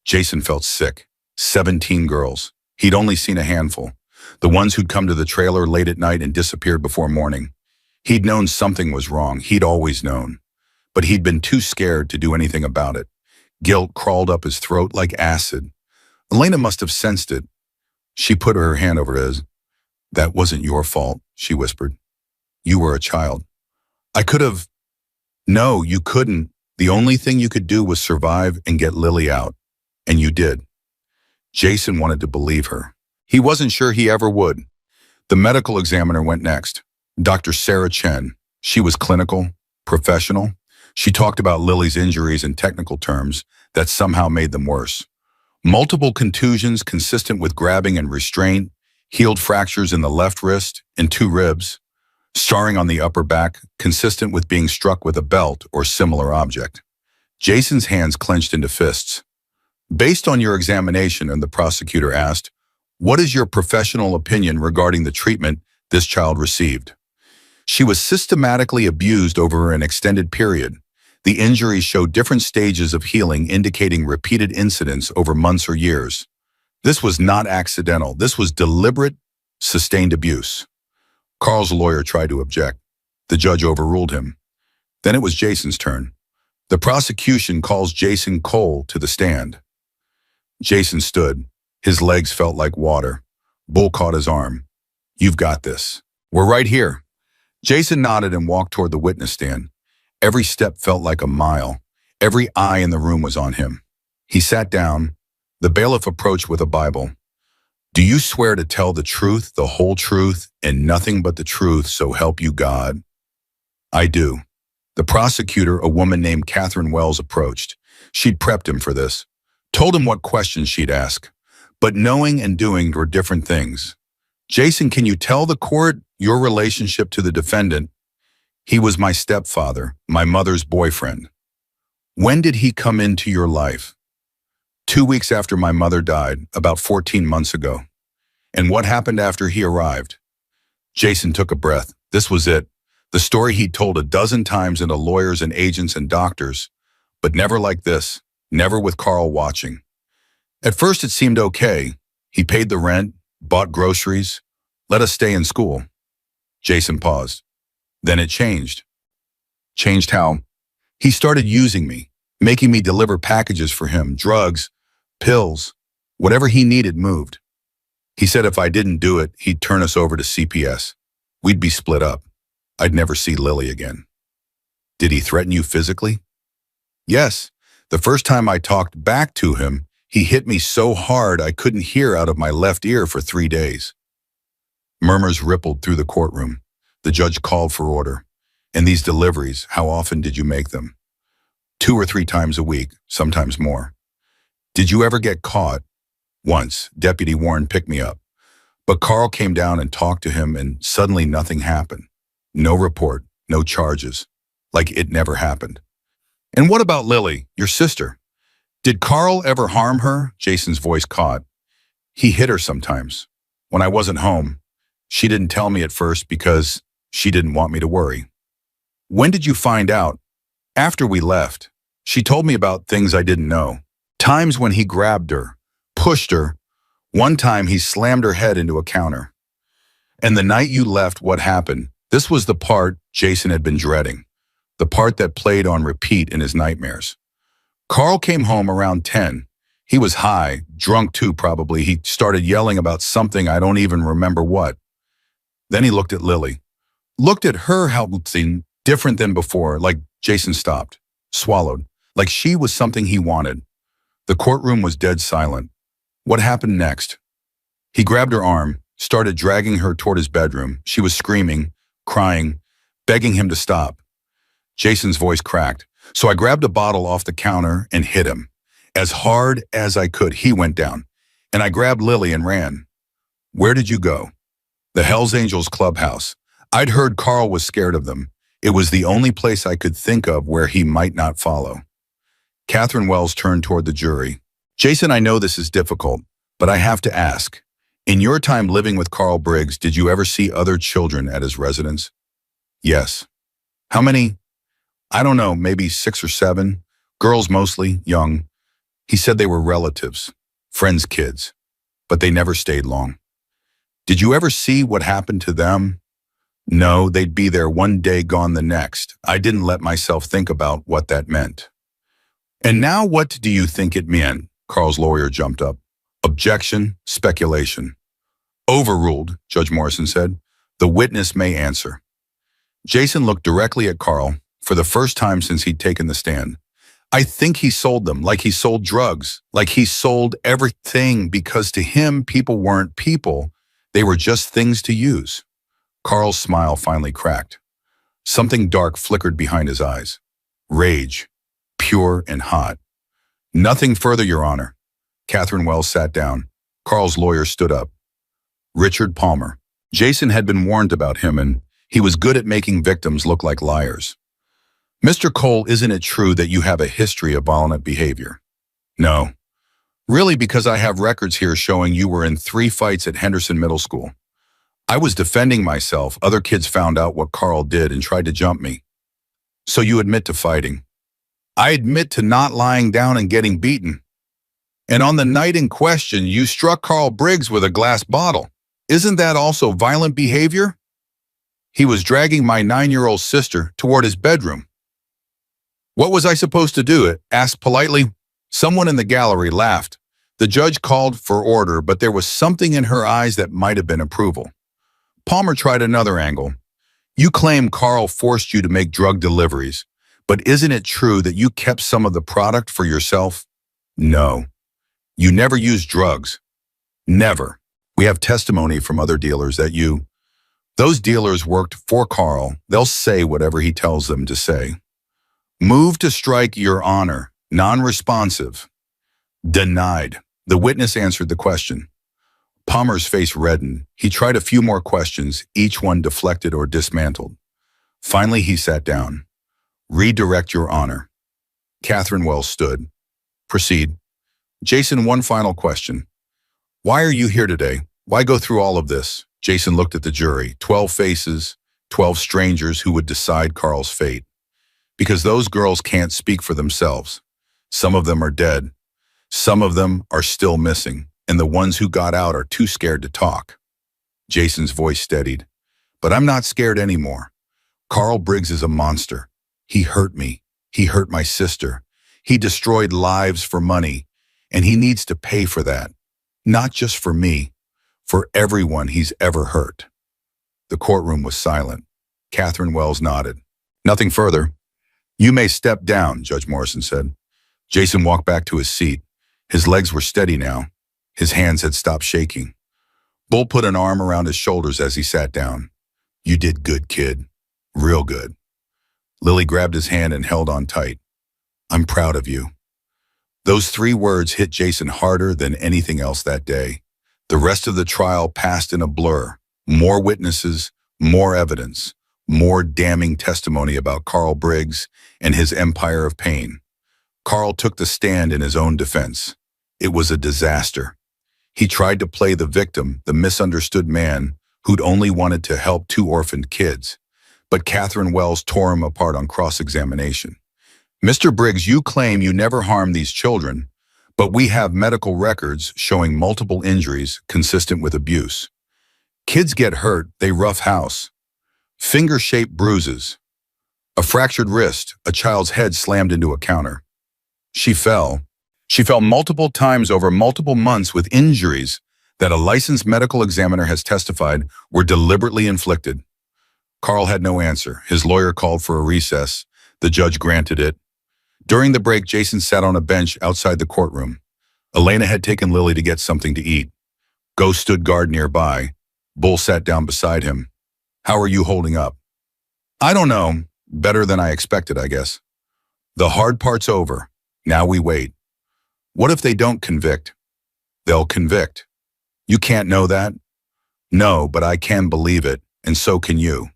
Speaker 1: Jason felt sick. 17 girls. He'd only seen a handful. The ones who'd come to the trailer late at night and disappeared before morning. He'd known something was wrong. He'd always known. But he'd been too scared to do anything about it. Guilt crawled up his throat like acid. Elena must have sensed it. She put her hand over his. That wasn't your fault, she whispered. You were a child. I could have. No, you couldn't. The only thing you could do was survive and get Lily out. And you did. Jason wanted to believe her. He wasn't sure he ever would. The medical examiner went next. Dr. Sarah Chen. She was clinical, professional. She talked about Lily's injuries in technical terms that somehow made them worse. Multiple contusions consistent with grabbing and restraint, healed fractures in the left wrist and 2 ribs, scarring on the upper back consistent with being struck with a belt or similar object. Jason's hands clenched into fists. Based on your examination, and the prosecutor asked, what is your professional opinion regarding the treatment this child received? She was systematically abused over an extended period. The injuries showed different stages of healing, indicating repeated incidents over months or years. This was not accidental. This was deliberate, sustained abuse. Carl's lawyer tried to object. The judge overruled him. Then it was Jason's turn. The prosecution calls Jason Cole to the stand. Jason stood. His legs felt like water. Bull caught his arm. You've got this. We're right here. Jason nodded and walked toward the witness stand. Every step felt like a mile. Every eye in the room was on him. He sat down. The bailiff approached with a Bible. Do you swear to tell the truth, the whole truth, and nothing but the truth, so help you God? I do. The prosecutor, a woman named Catherine Wells, approached. She'd prepped him for this. Told him what questions she'd ask. But knowing and doing were different things. Jason, can you tell the court your relationship to the defendant? He was my stepfather, my mother's boyfriend. When did he come into your life? 2 weeks after my mother died, about 14 months ago. And what happened after he arrived? Jason took a breath. This was it. The story he'd told a dozen times into lawyers and agents and doctors, but never like this, never with Carl watching. At first it seemed okay. He paid the rent, bought groceries, let us stay in school. Jason paused. Then it changed. Changed how? He started using me, making me deliver packages for him, drugs, pills, whatever he needed moved. He said if I didn't do it, he'd turn us over to CPS. We'd be split up. I'd never see Lily again. Did he threaten you physically? Yes. The first time I talked back to him, he hit me so hard I couldn't hear out of my left ear for 3 days. Murmurs rippled through the courtroom. The judge called for order. And these deliveries, how often did you make them? 2 or 3 times a week, sometimes more. Did you ever get caught? Once, Deputy Warren picked me up. But Carl came down and talked to him, and suddenly nothing happened. No report, no charges, like it never happened. And what about Lily, your sister? Did Carl ever harm her? Jason's voice caught. He hit her sometimes. When I wasn't home, she didn't tell me at first because she didn't want me to worry. When did you find out? After we left. She told me about things I didn't know. Times when he grabbed her, pushed her. One time he slammed her head into a counter. And the night you left, what happened? This was the part Jason had been dreading. The part that played on repeat in his nightmares. Carl came home around 10. He was high, drunk too probably. He started yelling about something I don't even remember what. Then he looked at Lily. Looked at her helping different than before, like Jason stopped, swallowed, like she was something he wanted. The courtroom was dead silent. What happened next? He grabbed her arm, started dragging her toward his bedroom. She was screaming, crying, begging him to stop. Jason's voice cracked. So I grabbed a bottle off the counter and hit him. As hard as I could, he went down. And I grabbed Lily and ran. Where did you go? The Hells Angels clubhouse. I'd heard Carl was scared of them. It was the only place I could think of where he might not follow. Catherine Wells turned toward the jury. Jason, I know this is difficult, but I have to ask. In your time living with Carl Briggs, did you ever see other children at his residence? Yes. How many? I don't know, maybe 6 or 7. Girls mostly, young. He said they were relatives, friends' kids, but they never stayed long. Did you ever see what happened to them? No, they'd be there one day, gone the next. I didn't let myself think about what that meant. And now what do you think it meant? Carl's lawyer jumped up. Objection, speculation. Overruled, Judge Morrison said. The witness may answer. Jason looked directly at Carl for the first time since he'd taken the stand. I think he sold them, like he sold drugs, like he sold everything, because to him, people weren't people. They were just things to use. Carl's smile finally cracked. Something dark flickered behind his eyes. Rage, pure and hot. Nothing further, Your Honor. Catherine Wells sat down. Carl's lawyer stood up. Richard Palmer. Jason had been warned about him, and he was good at making victims look like liars. Mr. Cole, isn't it true that you have a history of violent behavior? No. Really, because I have records here showing you were in 3 fights at Henderson Middle School. I was defending myself. Other kids found out what Carl did and tried to jump me. So you admit to fighting. I admit to not lying down and getting beaten. And on the night in question, you struck Carl Briggs with a glass bottle. Isn't that also violent behavior? He was dragging my 9-year-old sister toward his bedroom. What was I supposed to do? Asked politely. Someone in the gallery laughed. The judge called for order, but there was something in her eyes that might have been approval. Palmer tried another angle. You claim Carl forced you to make drug deliveries, but isn't it true that you kept some of the product for yourself? No. You never used drugs. Never. We have testimony from other dealers that those dealers worked for Carl. They'll say whatever he tells them to say. Move to strike, Your Honor. Non-responsive. Denied. The witness answered the question. Palmer's face reddened. He tried a few more questions, each one deflected or dismantled. Finally, he sat down. Redirect, Your Honor. Catherine Wells stood. Proceed. Jason, one final question. Why are you here today? Why go through all of this? Jason looked at the jury. 12 faces, 12 strangers who would decide Carl's fate. Because those girls can't speak for themselves. Some of them are dead. Some of them are still missing, and the ones who got out are too scared to talk. Jason's voice steadied. But I'm not scared anymore. Carl Briggs is a monster. He hurt me. He hurt my sister. He destroyed lives for money, and he needs to pay for that. Not just for me, for everyone he's ever hurt. The courtroom was silent. Catherine Wells nodded. Nothing further. You may step down, Judge Morrison said. Jason walked back to his seat. His legs were steady now. His hands had stopped shaking. Bull put an arm around his shoulders as he sat down. You did good, kid. Real good. Lily grabbed his hand and held on tight. I'm proud of you. Those 3 words hit Jason harder than anything else that day. The rest of the trial passed in a blur. More witnesses, more evidence, more damning testimony about Carl Briggs and his empire of pain. Carl took the stand in his own defense. It was a disaster. He tried to play the victim, the misunderstood man who'd only wanted to help 2 orphaned kids. But Catherine Wells tore him apart on cross-examination. Mr. Briggs, you claim you never harmed these children, but we have medical records showing multiple injuries consistent with abuse. Kids get hurt, they roughhouse. Finger-shaped bruises. A fractured wrist, a child's head slammed into a counter. She fell. She fell multiple times over multiple months with injuries that a licensed medical examiner has testified were deliberately inflicted. Carl had no answer. His lawyer called for a recess. The judge granted it. During the break, Jason sat on a bench outside the courtroom. Elena had taken Lily to get something to eat. Ghost stood guard nearby. Bull sat down beside him. How are you holding up? I don't know. Better than I expected, I guess. The hard part's over. Now we wait. What if they don't convict? They'll convict. You can't know that? No, but I can believe it, and so can you.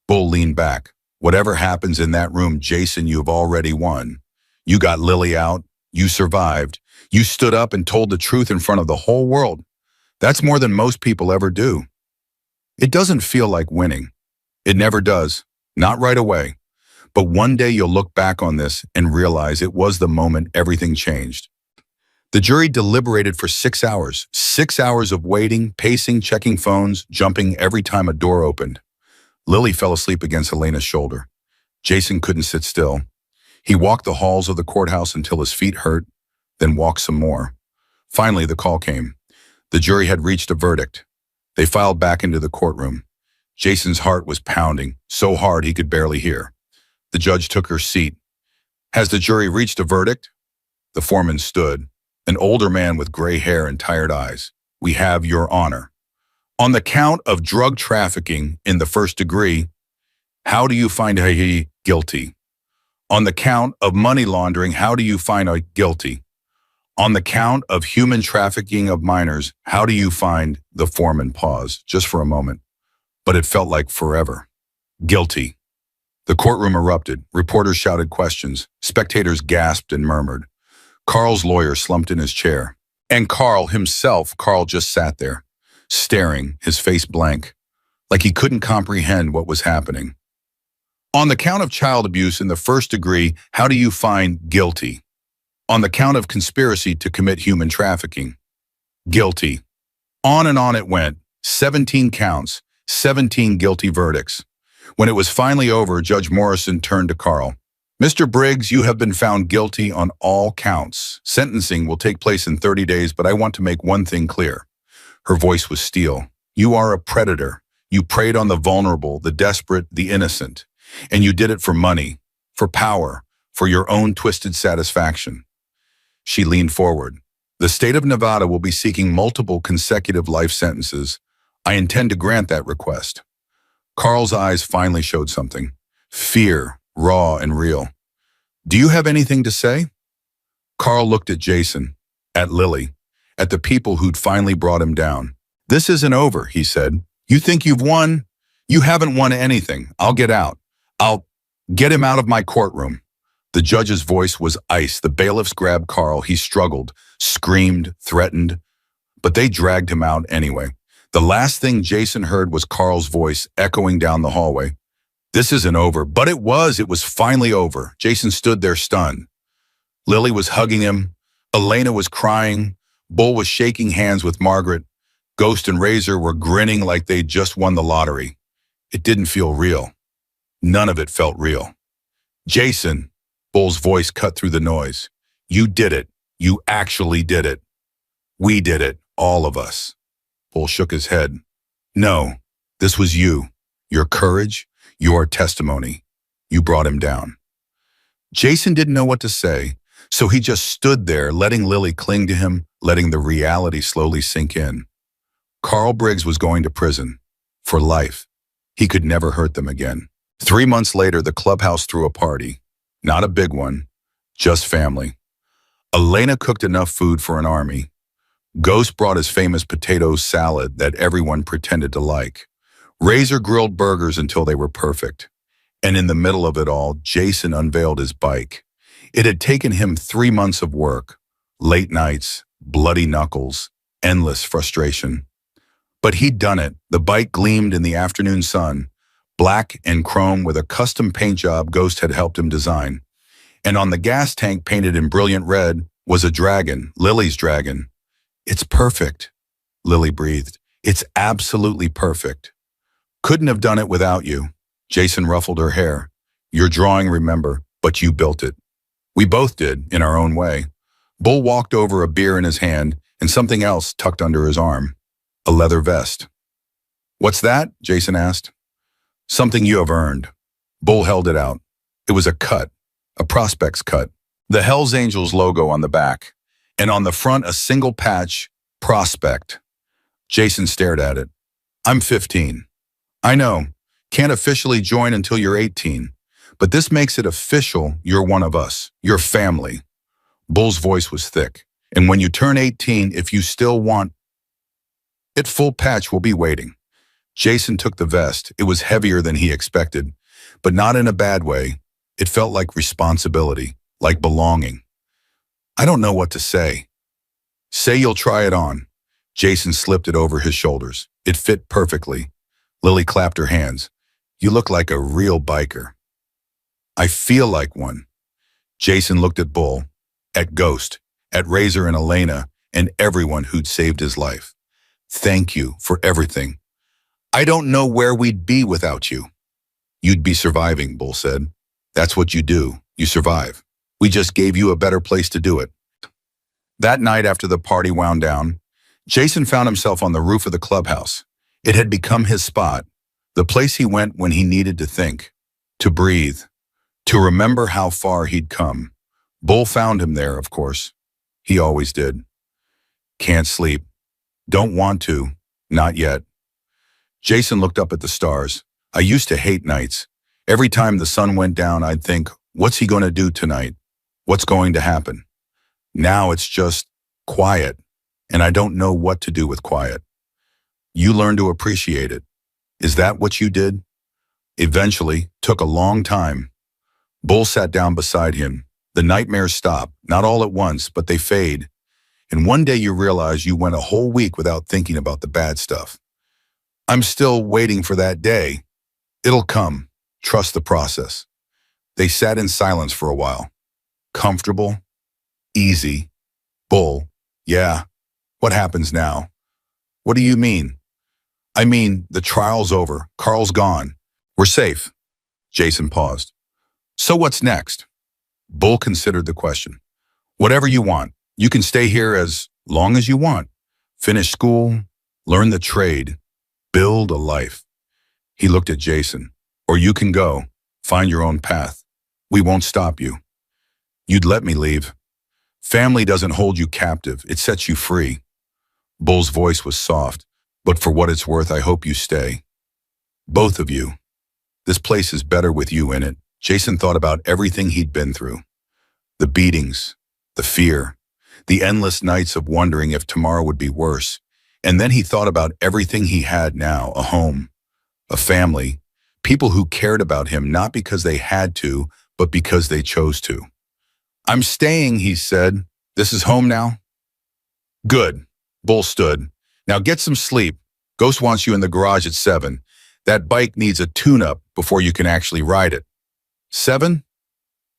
Speaker 1: Bull leaned back. Whatever happens in that room, Jason, you've already won. You got Lily out. You survived. You stood up and told the truth in front of the whole world. That's more than most people ever do. It doesn't feel like winning. It never does. Not right away. But one day you'll look back on this and realize it was the moment everything changed. The jury deliberated for 6 hours. 6 hours of waiting, pacing, checking phones, jumping every time a door opened. Lily fell asleep against Elena's shoulder. Jason couldn't sit still. He walked the halls of the courthouse until his feet hurt, then walked some more. Finally, the call came. The jury had reached a verdict. They filed back into the courtroom. Jason's heart was pounding, so hard he could barely hear. The judge took her seat. Has the jury reached a verdict? The foreman stood, an older man with gray hair and tired eyes. We have your honor. On the count of drug trafficking in the first degree, how do you find he guilty? On the count of money laundering, how do you find a guilty? On the count of human trafficking of minors, how do you find the foreman paused just for a moment? But it felt like forever. Guilty. The courtroom erupted. Reporters shouted questions. Spectators gasped and murmured. Carl's lawyer slumped in his chair. And Carl just sat there, staring, his face blank, like he couldn't comprehend what was happening. On the count of child abuse in the first degree, how do you find guilty? On the count of conspiracy to commit human trafficking, guilty. On and on it went. 17 counts, 17 guilty verdicts. When it was finally over, Judge Morrison turned to Carl. Mr. Briggs, you have been found guilty on all counts. Sentencing will take place in 30 days, but I want to make one thing clear. Her voice was steel. You are a predator. You preyed on the vulnerable, the desperate, the innocent. And you did it for money, for power, for your own twisted satisfaction. She leaned forward. The state of Nevada will be seeking multiple consecutive life sentences. I intend to grant that request. Carl's eyes finally showed something. Fear, raw and real. Do you have anything to say? Carl looked at Jason, at Lily, at the people who'd finally brought him down. This isn't over, he said. You think you've won? You haven't won anything. I'll get out. I'll get him out of my courtroom. The judge's voice was ice. The bailiffs grabbed Carl. He struggled, screamed, threatened, but they dragged him out anyway. The last thing Jason heard was Carl's voice echoing down the hallway. This isn't over, but it was. It was finally over. Jason stood there stunned. Lily was hugging him. Elena was crying. Bull was shaking hands with Margaret. Ghost and Razor were grinning like they'd just won the lottery. It didn't feel real. None of it felt real. Jason, Bull's voice cut through the noise. You did it. You actually did it. We did it, all of us. Bull shook his head. No, this was you. Your courage, your testimony. You brought him down. Jason didn't know what to say, so he just stood there, letting Lily cling to him, letting the reality slowly sink in. Carl Briggs was going to prison. For life. He could never hurt them again. 3 months later, the clubhouse threw a party. Not a big one, just family. Elena cooked enough food for an army. Ghost brought his famous potato salad that everyone pretended to like. Razor grilled burgers until they were perfect. And in the middle of it all, Jason unveiled his bike. It had taken him 3 months of work, late nights, bloody knuckles, endless frustration. But he'd done it. The bike gleamed in the afternoon sun, black and chrome with a custom paint job Ghost had helped him design. And on the gas tank painted in brilliant red was a dragon, Lily's dragon. It's perfect, Lily breathed. It's absolutely perfect. Couldn't have done it without you. Jason ruffled her hair. Your drawing, remember, but you built it. We both did, in our own way. Bull walked over, a beer in his hand and something else tucked under his arm. A leather vest. What's that? Jason asked. Something you have earned. Bull held it out. It was a cut. a Prospects cut, the Hells Angels logo on the back, and on the front a single patch, Prospect. Jason stared at it. I'm 15. I know, can't officially join until you're 18, but this makes it official you're one of us, your family. Bull's voice was thick. And when you turn 18, if you still want it, full patch will be waiting. Jason took the vest. It was heavier than he expected, but not in a bad way. It felt like responsibility, like belonging. I don't know what to say. Say you'll try it on. Jason slipped it over his shoulders. It fit perfectly. Lily clapped her hands. You look like a real biker. I feel like one. Jason looked at Bull, at Ghost, at Razor and Elena, and everyone who'd saved his life. Thank you for everything. I don't know where we'd be without you. You'd be surviving, Bull said. That's what you do. You survive. We just gave you a better place to do it. That night after the party wound down, Jason found himself on the roof of the clubhouse. It had become his spot, the place he went when he needed to think, to breathe, to remember how far he'd come. Bull found him there, of course. He always did. Can't sleep. Don't want to. Not yet. Jason looked up at the stars. I used to hate nights. Every time the sun went down, I'd think, what's he going to do tonight? What's going to happen? Now it's just quiet, and I don't know what to do with quiet. You learn to appreciate it. Is that what you did? Eventually, took a long time. Bull sat down beside him. The nightmares stop, not all at once, but they fade. And one day you realize you went a whole week without thinking about the bad stuff. I'm still waiting for that day. It'll come. Trust the process. They sat in silence for a while. Comfortable. Easy. Bull. Yeah. What happens now? What do you mean? I mean, the trial's over. Carl's gone. We're safe. Jason paused. So what's next? Bull considered the question. Whatever you want. You can stay here as long as you want. Finish school, learn the trade, build a life. He looked at Jason. Or you can go, find your own path. We won't stop you. You'd let me leave. Family doesn't hold you captive, it sets you free. Bull's voice was soft, but for what it's worth, I hope you stay. Both of you. This place is better with you in it. Jason thought about everything he'd been through. The beatings, the fear, the endless nights of wondering if tomorrow would be worse. And then he thought about everything he had now, a home, a family, people who cared about him not because they had to, but because they chose to. I'm staying, he said. This is home now? Good. Bull stood. Now get some sleep. Ghost wants you in the garage at 7. That bike needs a tune-up before you can actually ride it. 7?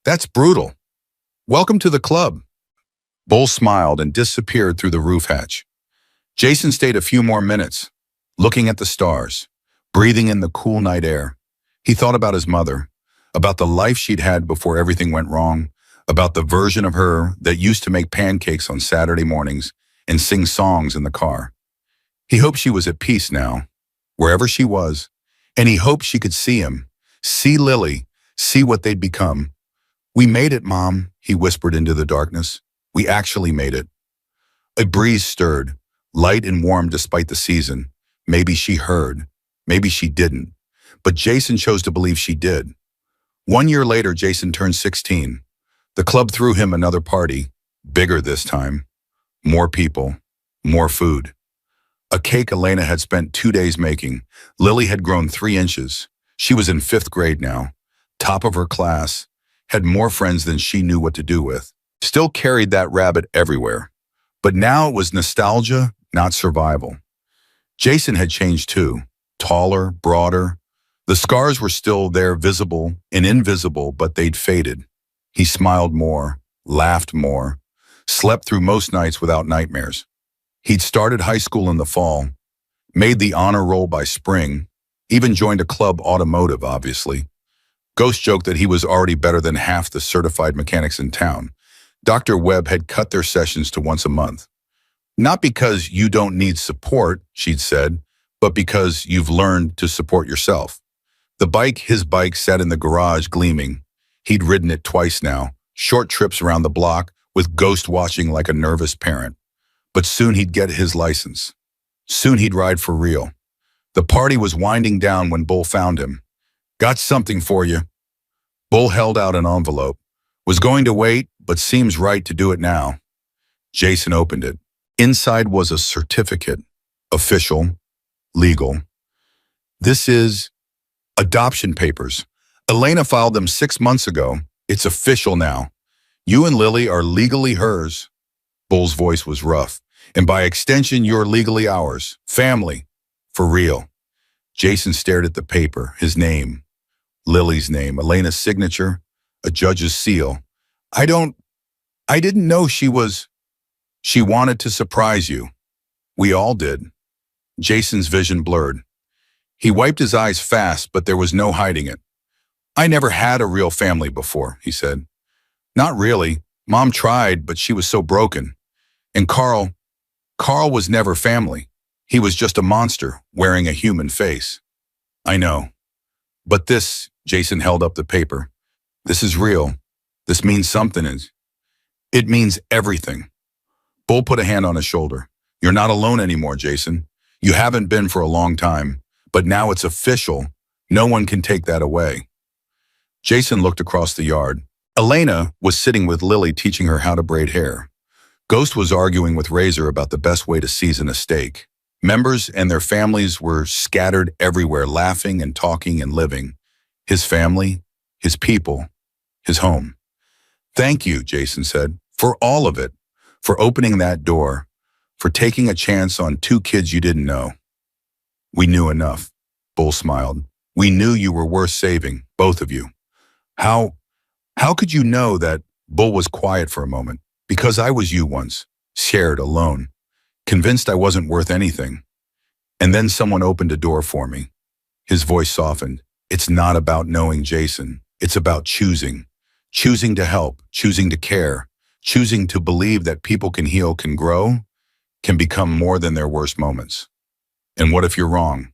Speaker 1: That's brutal. Welcome to the club. Bull smiled and disappeared through the roof hatch. Jason stayed a few more minutes, looking at the stars, breathing in the cool night air. He thought about his mother, about the life she'd had before everything went wrong, about the version of her that used to make pancakes on Saturday mornings and sing songs in the car. He hoped she was at peace now, wherever she was, and he hoped she could see him, see Lily, see what they'd become. We made it, Mom, he whispered into the darkness. We actually made it. A breeze stirred, light and warm despite the season. Maybe she heard, maybe she didn't, but Jason chose to believe she did. 1 year later, Jason turned 16. The club threw him another party, bigger this time. More people, more food. A cake Elena had spent 2 days making. Lily had grown 3 inches. She was in 5th grade now, top of her class, had more friends than she knew what to do with. Still carried that rabbit everywhere. But now it was nostalgia, not survival. Jason had changed too. Taller, broader. The scars were still there, visible and invisible, but they'd faded. He smiled more, laughed more, slept through most nights without nightmares. He'd started high school in the fall, made the honor roll by spring, even joined a club, automotive, obviously. Ghost joked that he was already better than half the certified mechanics in town. Dr. Webb had cut their sessions to once a month. Not because you don't need support, she'd said, but because you've learned to support yourself. The bike, his bike, sat in the garage gleaming. He'd ridden it twice now, short trips around the block, with Ghost watching like a nervous parent. But soon he'd get his license. Soon he'd ride for real. The party was winding down when Bull found him. "Got something for you." Bull held out an envelope. "Was going to wait, but seems right to do it now." Jason opened it. Inside was a certificate. Official. Legal. "This is adoption papers. Elena filed them 6 months ago. It's official now. You and Lily are legally hers." Bull's voice was rough. "And by extension, you're legally ours. Family. For real." Jason stared at the paper. His name. Lily's name. Elena's signature. A judge's seal. I didn't know she wanted to surprise you." "We all did." Jason's vision blurred. He wiped his eyes fast, but there was no hiding it. "I never had a real family before," he said. "Not really. Mom tried, but she was so broken. And Carl was never family. He was just a monster wearing a human face." "I know. But this," Jason held up the paper, "this is real. This means something. It means everything." Bull put a hand on his shoulder. "You're not alone anymore, Jason. You haven't been for a long time, but now it's official. No one can take that away." Jason looked across the yard. Elena was sitting with Lily, teaching her how to braid hair. Ghost was arguing with Razor about the best way to season a steak. Members and their families were scattered everywhere, laughing and talking and living. His family, his people, his home. "Thank you," Jason said, "for all of it, for opening that door, for taking a chance on 2 kids you didn't know." "We knew enough," Bull smiled. "We knew you were worth saving, both of you." How could you know that?" Bull was quiet for a moment. "Because I was you once, scared, alone, convinced I wasn't worth anything. And then someone opened a door for me." His voice softened. "It's not about knowing, Jason. It's about choosing. Choosing to help, choosing to care, choosing to believe that people can heal, can grow, can become more than their worst moments. And what if you're wrong?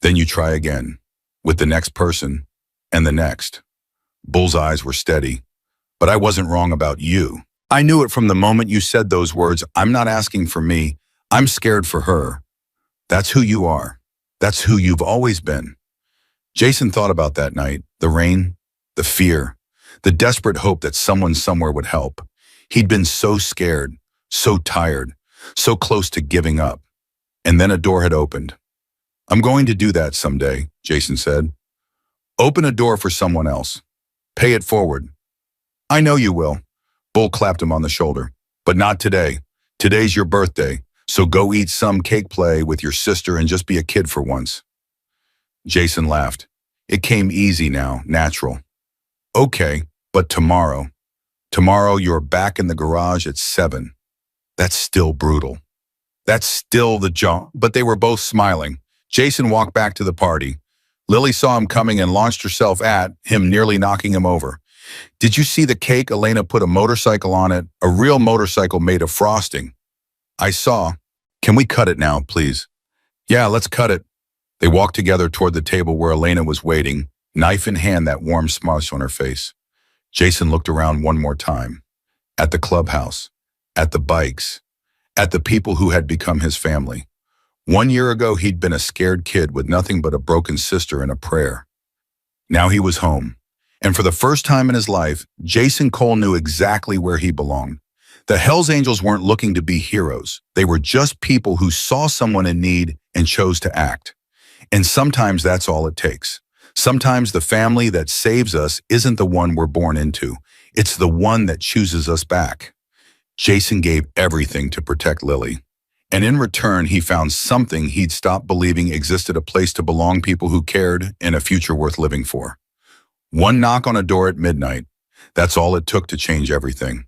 Speaker 1: Then you try again, with the next person, and the next." Bull's eyes were steady. "But I wasn't wrong about you. I knew it from the moment you said those words. I'm not asking for me. I'm scared for her. That's who you are. That's who you've always been." Jason thought about that night, the rain, the fear, the desperate hope that someone somewhere would help. He'd been so scared, so tired, so close to giving up. And then a door had opened. "I'm going to do that someday," Jason said. "Open a door for someone else. Pay it forward." "I know you will." Bull clapped him on the shoulder. "But not today. Today's your birthday, so go eat some cake, play with your sister, and just be a kid for once." Jason laughed. It came easy now, natural. "Okay, but tomorrow. Tomorrow you're back in the garage at 7. That's still brutal. That's still the jump." But they were both smiling. Jason walked back to the party. Lily saw him coming and launched herself at him, nearly knocking him over. "Did you see the cake? Elena put a motorcycle on it, a real motorcycle made of frosting." "I saw. Can we cut it now, please?" "Yeah, let's cut it." They walked together toward the table where Elena was waiting, knife in hand, that warm smile on her face. Jason looked around one more time. At the clubhouse, at the bikes, at the people who had become his family. 1 year ago, he'd been a scared kid with nothing but a broken sister and a prayer. Now he was home. And for the first time in his life, Jason Cole knew exactly where he belonged. The Hells Angels weren't looking to be heroes. They were just people who saw someone in need and chose to act. And sometimes that's all it takes. Sometimes the family that saves us isn't the one we're born into. It's the one that chooses us back. Jason gave everything to protect Lily. And in return, he found something he'd stopped believing existed: a place to belong, people who cared, and a future worth living for. One knock on a door at midnight. That's all it took to change everything.